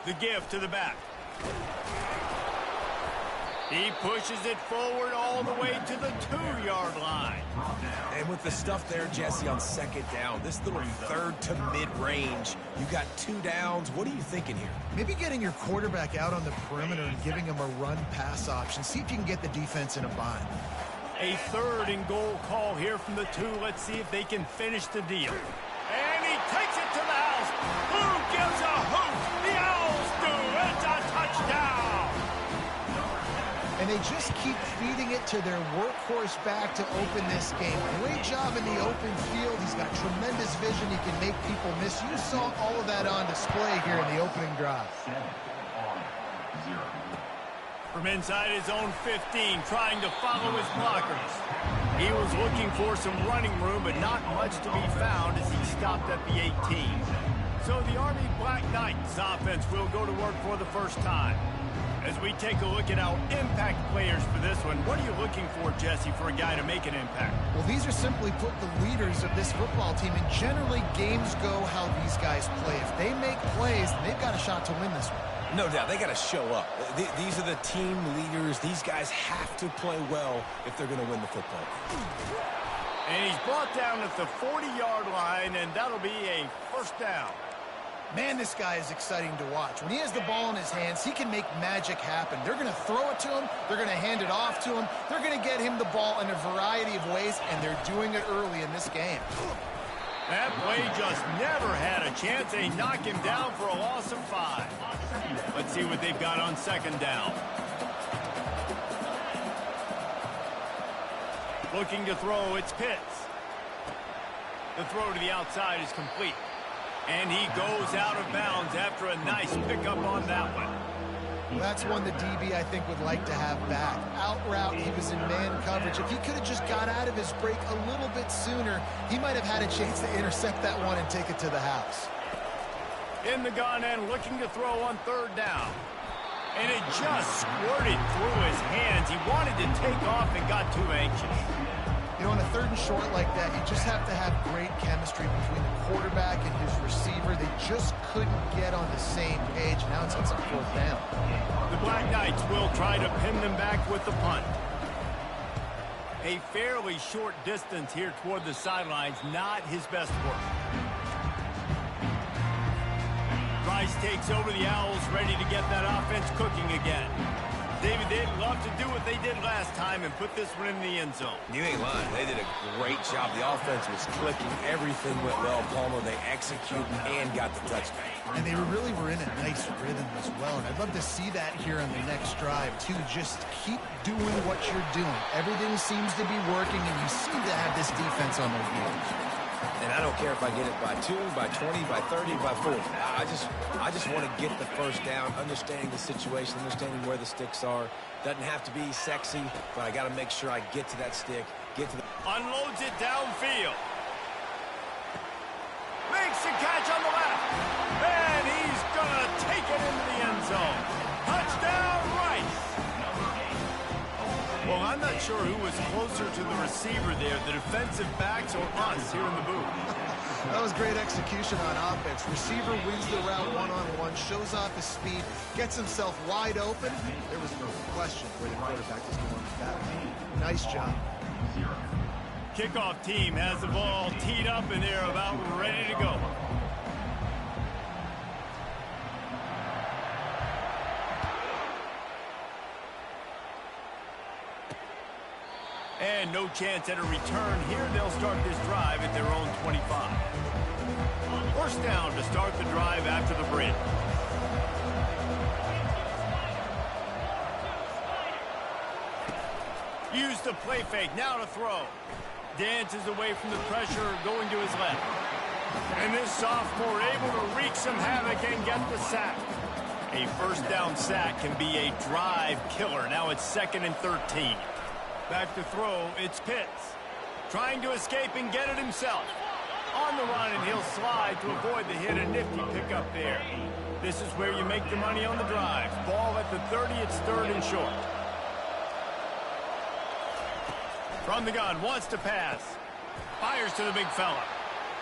The give to the back. He pushes it forward all the way to the 2-yard line. And with the stuff there, Jesse, on 2nd down, this little 3rd to mid-range, you got 2 downs. What are you thinking here? Maybe getting your quarterback out on the perimeter and giving him a run-pass option. See if you can get the defense in a bind. A 3rd and goal call here from the 2. Let's see if they can finish the deal. And he takes it to the house. Who gives a hoot? The Owls do. It's a touchdown. And they just keep feeding it to their workhorse back to open this game. Great job in the open field. He's got tremendous vision. He can make people miss. You saw all of that on display here in the opening drive. From inside his own 15, trying to follow his blockers. He was looking for some running room, but not much to be found as he stopped at the 18. So the Army Black Knights offense will go to work for the first time. As we take a look at our impact players for this one, what are you looking for, Jesse, for a guy to make an impact? Well, these are simply put the leaders of this football team, and generally games go how these guys play. If they make plays, then they've got a shot to win this one. No doubt, they got to show up. These are the team leaders. These guys have to play well if they're going to win the football. And he's brought down at the 40-yard line, and that'll be a first down. Man, this guy is exciting to watch. When he has the ball in his hands, he can make magic happen. They're going to throw it to him. They're going to hand it off to him. They're going to get him the ball in a variety of ways, and they're doing it early in this game. That play just never had a chance. They knock him down for a loss of 5. Let's see what they've got on 2nd down. Looking to throw, it's Pitts. The throw to the outside is complete. And he goes out of bounds after a nice pickup on that one. Well, that's one the DB, I think, would like to have back. Out route, he was in man coverage. If he could have just got out of his break a little bit sooner, he might have had a chance to intercept that one and take it to the house. In the gun and looking to throw on third down. And it just squirted through his hands. He wanted to take off and got too anxious. You know, on a 3rd and short like that, you just have to have great chemistry between the quarterback and his receiver. They just couldn't get on the same page. Now it's on 4th down. The Black Knights will try to pin them back with the punt. A fairly short distance here toward the sidelines, not his best work. Rice takes over the Owls, ready to get that offense cooking again. David, they'd love to do what they did last time and put this one in the end zone. You ain't lying. They did a great job. The offense was clicking. Everything went well. Palmer, they executed and got the touchdown. And they really were in a nice rhythm as well. And I'd love to see that here on the next drive, too. Just keep doing what you're doing. Everything seems to be working, and you seem to have this defense on their heels. And I don't care if I get it by 2, by 20, by 30, by 40. I just want to get the first down, understanding the situation, understanding where the sticks are. Doesn't have to be sexy, but I got to make sure I get to that stick, get to the... Unloads it downfield. Makes the catch on the left. And he's going to take it into the end zone. Touchdown, Rice. Well, I'm not sure who was closer to the receiver there, the defensive backs or us here in the booth. That was great execution on offense. Receiver wins the route one-on-one, shows off his speed, gets himself wide open. There was no question where the quarterback was going with that. Nice job. Kickoff team has the ball teed up, and they're about ready to go. And no chance at a return here. They'll start this drive at their own 25. First down to start the drive after the bridge. Use the play fake. Now to throw. Dances away from the pressure, going to his left. And this sophomore able to wreak some havoc and get the sack. A first down sack can be a drive killer. Now it's 2nd and 13. Back to throw, it's Pitts. Trying to escape and get it himself. On the run, and he'll slide to avoid the hit. A nifty pickup there. This is where you make the money on the drive. Ball at the 30, it's 3rd and short. From the gun, wants to pass. Fires to the big fella.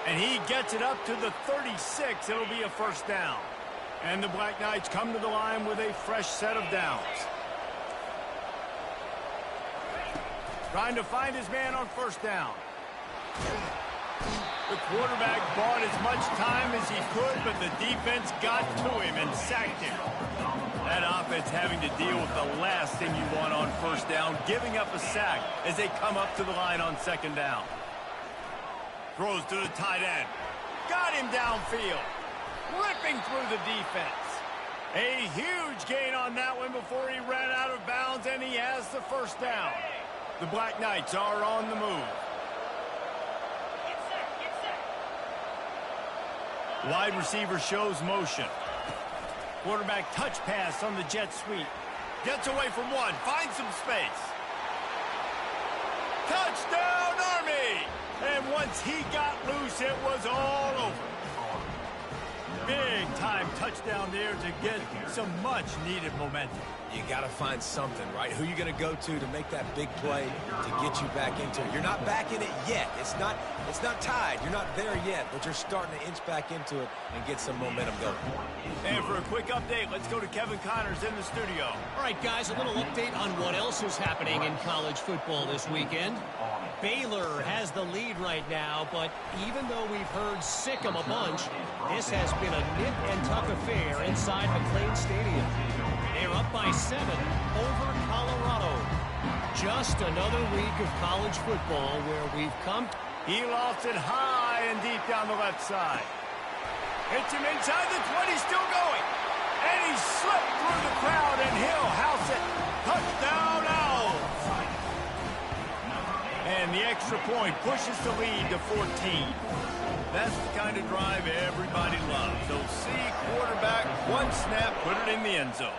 And he gets it up to the 36. It'll be a first down. And the Black Knights come to the line with a fresh set of downs. Trying to find his man on first down. The quarterback bought as much time as he could, but the defense got to him and sacked him. That offense having to deal with the last thing you want on first down, giving up a sack as they come up to the line on 2nd down. Throws to the tight end. Got him downfield. Ripping through the defense. A huge gain on that one before he ran out of bounds, and he has the first down. The Black Knights are on the move. Wide receiver shows motion. Quarterback touch pass on the jet sweep. Gets away from one, finds some space. Touchdown, Army! And once he got loose, it was all over. Big-time touchdown there to get some much-needed momentum. You got to find something, right? Who you going to go to make that big play to get you back into it? You're not back in it yet. It's not tied. You're not there yet, but you're starting to inch back into it and get some momentum going. And for a quick update, let's go to Kevin Connors in the studio. All right, guys, a little update on what else is happening in college football this weekend. Baylor has the lead right now, but even though we've heard sick 'em a bunch, this has been a nip-and-tuck affair inside McLean Stadium. They're up by 7 over Colorado. Just another week of college football where we've come. He lofts it high and deep down the left side. Hits him inside the 20, still going. And he slipped through the crowd, and he'll house it. Touchdown, Owls. And the extra point pushes the lead to 14. That's the kind of drive everybody loves. So see quarterback, one snap, put it in the end zone.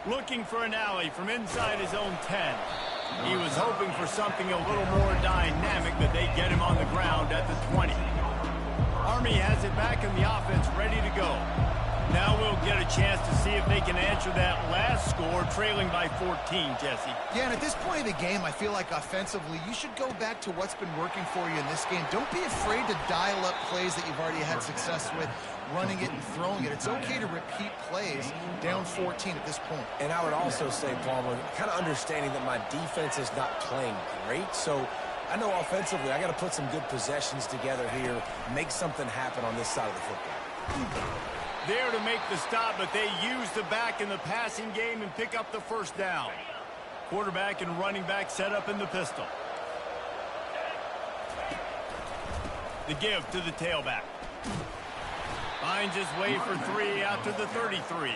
Looking for an alley from inside his own 10. He was hoping for something a little more dynamic, but they get him on the ground at the 20. it back and the offense ready to go. Now we'll get a chance to see if they can answer that last score, trailing by 14, Jesse. Yeah, and at this point of the game, I feel like offensively, you should go back to what's been working for you in this game. Don't be afraid to dial up plays that you've already had success with, running it and throwing it. It's okay to repeat plays down 14 at this point. And I would also say, Palmer, kind of understanding that my defense is not playing great, so I know offensively I got to put some good possessions together here, make something happen on this side of the football. There to make the stop, but they use the back in the passing game and pick up the first down. Quarterback and running back set up in the pistol. The give to the tailback. Finds his way for 3 out to the 33.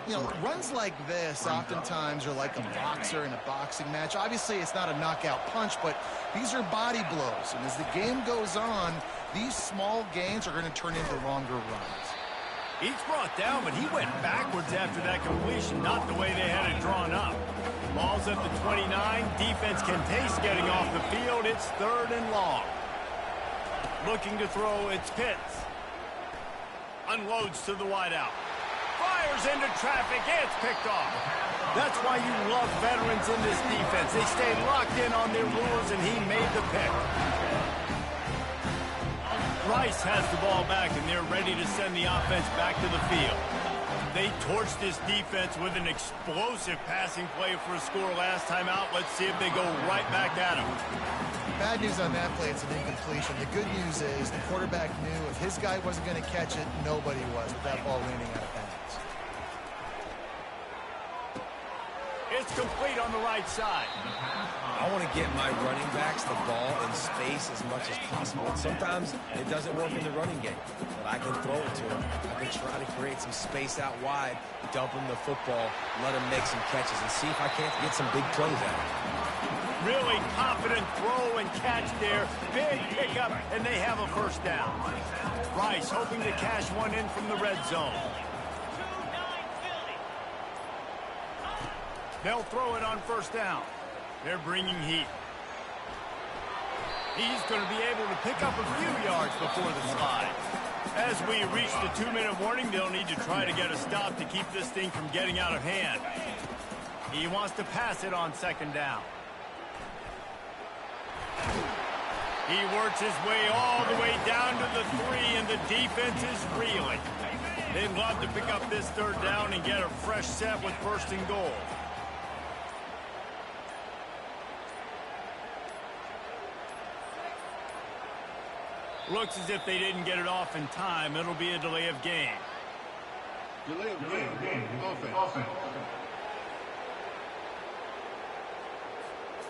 You know, runs like this oftentimes are like a boxer in a boxing match. Obviously, it's not a knockout punch, but these are body blows. And as the game goes on, these small gains are going to turn into longer runs. He's brought down, but he went backwards after that completion, not the way they had it drawn up. Ball's at the 29. Defense can taste getting off the field. It's 3rd and long. Looking to throw, it's Pitts. Unloads to the wideout. Fires into traffic. It's picked off. That's why you love veterans in this defense. They stay locked in on their rules, and he made the pick. Rice has the ball back, and they're ready to send the offense back to the field. They torched this defense with an explosive passing play for a score last time out. Let's see if they go right back at him. Bad news on that play, it's an incompletion. The good news is the quarterback knew if his guy wasn't going to catch it, nobody was with that ball landing out of bounds. It's complete on the right side. I want to get my running backs the ball in space as much as possible. And sometimes it doesn't work in the running game, but I can throw it to him. I can try to create some space out wide, dump him the football, let him make some catches, and see if I can't get some big plays out of him. Really confident throw and catch there. Big pickup, and they have a first down. Rice hoping to cash one in from the red zone. They'll throw it on first down. They're bringing heat. He's going to be able to pick up a few yards before the slide. As we reach the 2-minute warning, they'll need to try to get a stop to keep this thing from getting out of hand. He wants to pass it on 2nd down. He works his way all the way down to the 3, and the defense is reeling. They'd love to pick up this 3rd down and get a fresh set with 1st and goal. Looks as if they didn't get it off in time. It'll be a delay of game. Delay of game. Offense.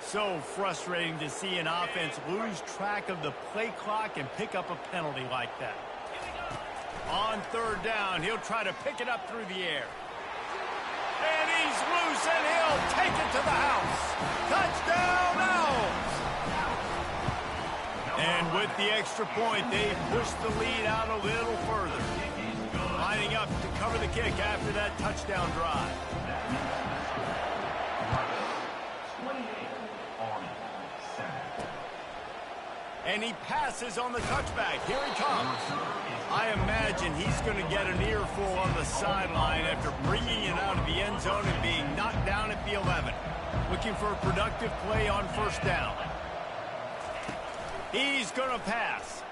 So frustrating to see an offense lose track of the play clock and pick up a penalty like that. On 3rd down, he'll try to pick it up through the air. And he's loose, and he'll take it to the house. Touchdown, Owls! And with the extra point, they push the lead out a little further. Lining up to cover the kick after that touchdown drive. And he passes on the touchback. Here he comes. I imagine he's going to get an earful on the sideline after bringing it out of the end zone and being knocked down at the 11. Looking for a productive play on 1st down. He's going to pass.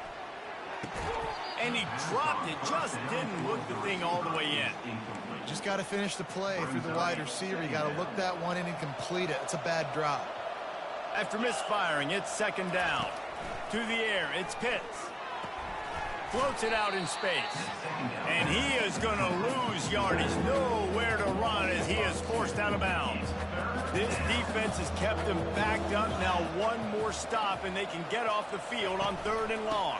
And he dropped it. Just didn't look the thing all the way in. Just got to finish the play through the wide receiver. You got to look that one in and complete it. It's a bad drop. After misfiring, it's 2nd down. To the air, it's Pitts. Floats it out in space. And he is going to lose yardage. Nowhere to run as he is forced out of bounds. This defense has kept him backed up. Now one more stop, and they can get off the field on 3rd and long.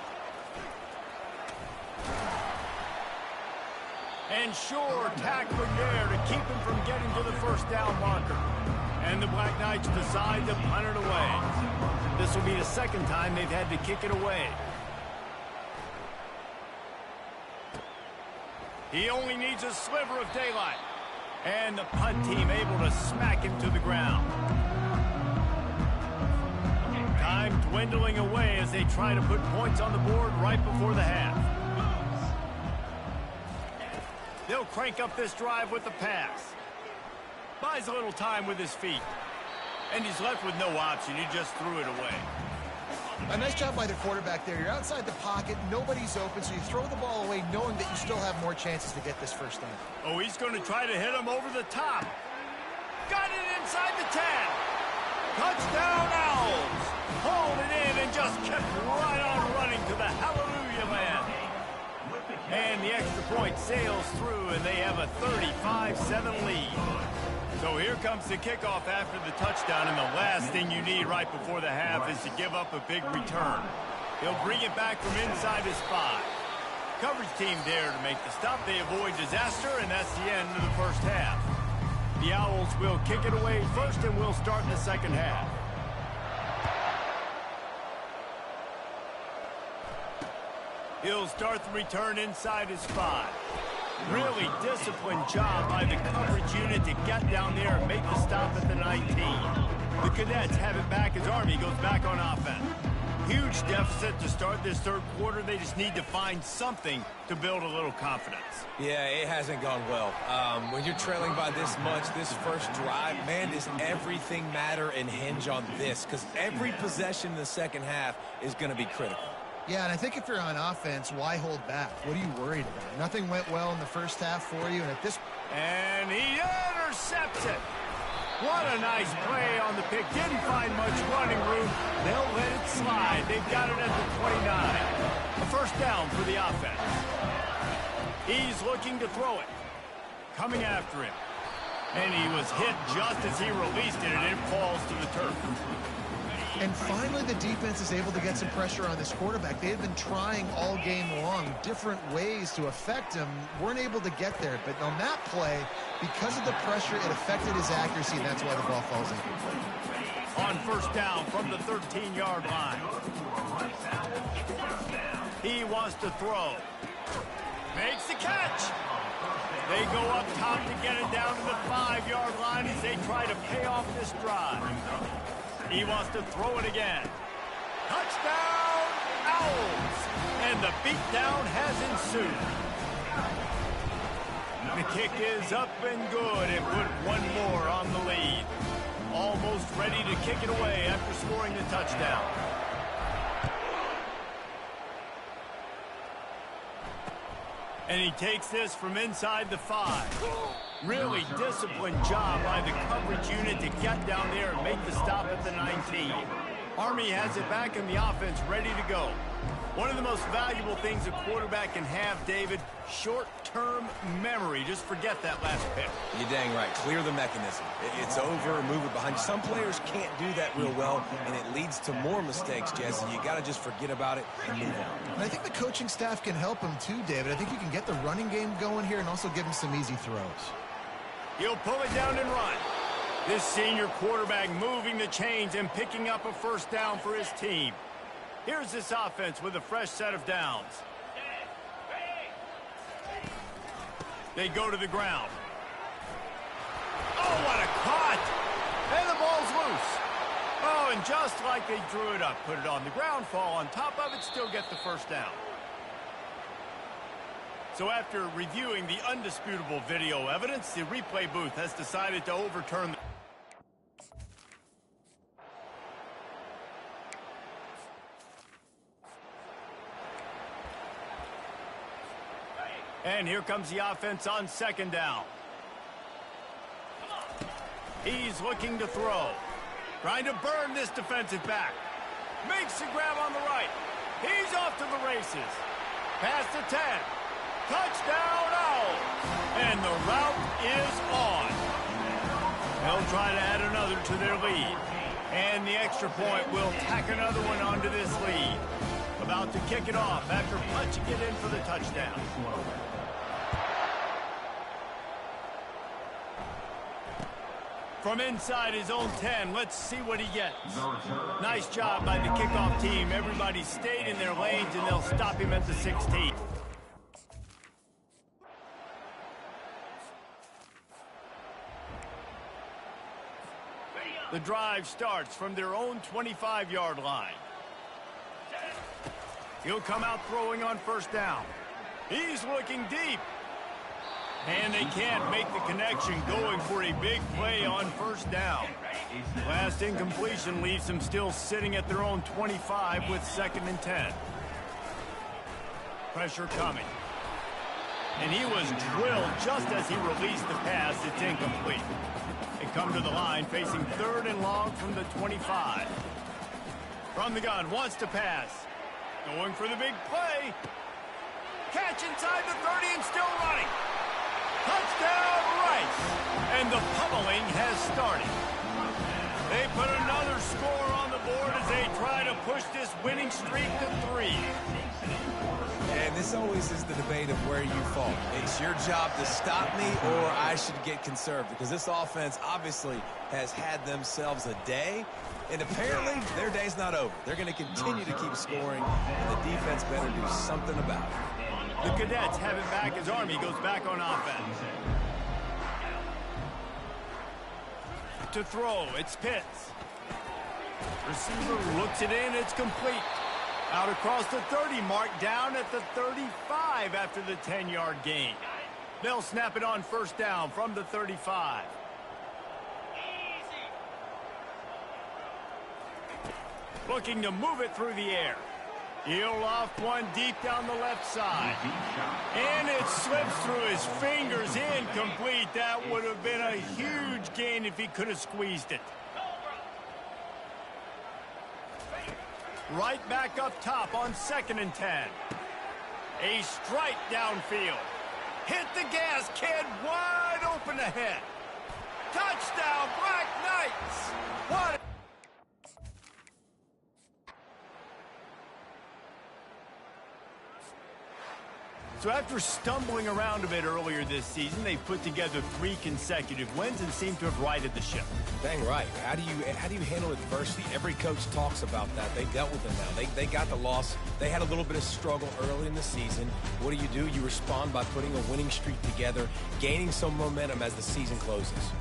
And sure, tackling there to keep him from getting to the 1st down marker. And the Black Knights decide to punt it away. This will be the 2nd time they've had to kick it away. He only needs a sliver of daylight. And the punt team able to smack him to the ground. Time dwindling away as they try to put points on the board right before the half. crank up this drive with the pass. Buys a little time with his feet. And he's left with no option. He just threw it away. A nice job by the quarterback there. You're outside the pocket, nobody's open, so you throw the ball away knowing that you still have more chances to get this first down. Oh, he's going to try to hit him over the top. Got it inside the 10. Touchdown, Owls. Hauled it in and just kept right on running to the hallelujah land. And the extra point sails through, and they have a 35-7 lead. So here comes the kickoff after the touchdown, and the last thing you need right before the half is to give up a big return. He'll bring it back from inside his 5. Coverage team there to make the stop. They avoid disaster, and that's the end of the first half. The Owls will kick it away first, and we'll start in the second half. He'll start the return inside his 5. Really disciplined job by the coverage unit to get down there and make the stop at the 19. The Cadets have it back as Army goes back on offense. Huge deficit to start this third quarter. They just need to find something to build a little confidence. Yeah, it hasn't gone well. When you're trailing by this much, this first drive, man, does everything matter and hinge on this? Because every possession in the second half is going to be critical. Yeah, and I think if you're on offense, why hold back? What are you worried about? Nothing went well in the first half for you, and at this... And he intercepts it. What a nice play on the pick. Didn't find much running room. They'll let it slide. They've got it at the 29. A first down for the offense. He's looking to throw it. Coming after him. And he was hit just as he released it, and it falls to the turf. And finally, the defense is able to get some pressure on this quarterback. They had been trying all game long different ways to affect him. Weren't able to get there. But on that play, because of the pressure, it affected his accuracy, and that's why the ball falls in. On first down from the 13-yard line. He wants to throw. Makes the catch. They go up top to get it down to the 5-yard line as they try to pay off this drive. He wants to throw it again. Touchdown, Owls! And the beatdown has ensued. The kick is up and good and put one more on the lead. Almost ready to kick it away after scoring the touchdown. And he takes this from inside the 5. Really disciplined job by the coverage unit to get down there and make the stop at the 19. Army has it back in the offense ready to go. One of the most valuable things a quarterback can have, David, short-term memory. Just forget that last pick. You're dang right. Clear the mechanism. It's over, move it behind you. Some players can't do that real well, and it leads to more mistakes, Jesse. You got to just forget about it and move on. And I think the coaching staff can help him too, David. I think you can get the running game going here and also give him some easy throws. He'll pull it down and run. This senior quarterback moving the chains and picking up a first down for his team. Here's this offense with a fresh set of downs. They go to the ground. Oh, what a cut! And the ball's loose. Oh, and just like they drew it up, put it on the ground, fall on top of it, still get the first down. So after reviewing the undisputable video evidence, the replay booth has decided to overturn the... And here comes the offense on second down. He's looking to throw. Trying to burn this defensive back. Makes the grab on the right. He's off to the races. Past the 10. Touchdown, Owls! And the route is on. They'll try to add another to their lead. And the extra point will tack another one onto this lead. About to kick it off after punching it in for the touchdown. From inside his own 10, let's see what he gets. Nice job by the kickoff team. Everybody stayed in their lanes, and they'll stop him at the 16. The drive starts from their own 25-yard line. He'll come out throwing on first down. He's looking deep. And they can't make the connection, going for a big play on first down. Last incompletion leaves them still sitting at their own 25 with 2nd and 10. Pressure coming. And he was drilled just as he released the pass. It's incomplete. They come to the line facing 3rd and long from the 25. From the gun, wants to pass. Going for the big play. Catch inside the 30 and still running. Touchdown, Rice. And the pummeling has started. They put another score on the board as they try to push this winning streak to 3. And this always is the debate of where you fall. It's your job to stop me, or I should get conservative, because this offense obviously has had themselves a day, and apparently their day's not over. They're going to continue to keep scoring, and the defense better do something about it. The Cadets have it back as Army goes back on offense. To throw, it's Pitts. Receiver looks it in, it's complete. Out across the 30 mark, down at the 35 after the 10-yard gain. They'll snap it on first down from the 35. Looking to move it through the air. He'll loft one deep down the left side. And it slips through his fingers, incomplete. That would have been a huge gain if he could have squeezed it. Right back up top on 2nd and 10. A strike downfield. Hit the gas, kid, wide open ahead. Touchdown, Black Knights. What? So after stumbling around a bit earlier this season, they've put together 3 consecutive wins and seem to have righted the ship. Dang right. How do you handle adversity? Every coach talks about that. They dealt with it now. They got the loss. They had a little bit of struggle early in the season. What do? You respond by putting a winning streak together, gaining some momentum as the season closes.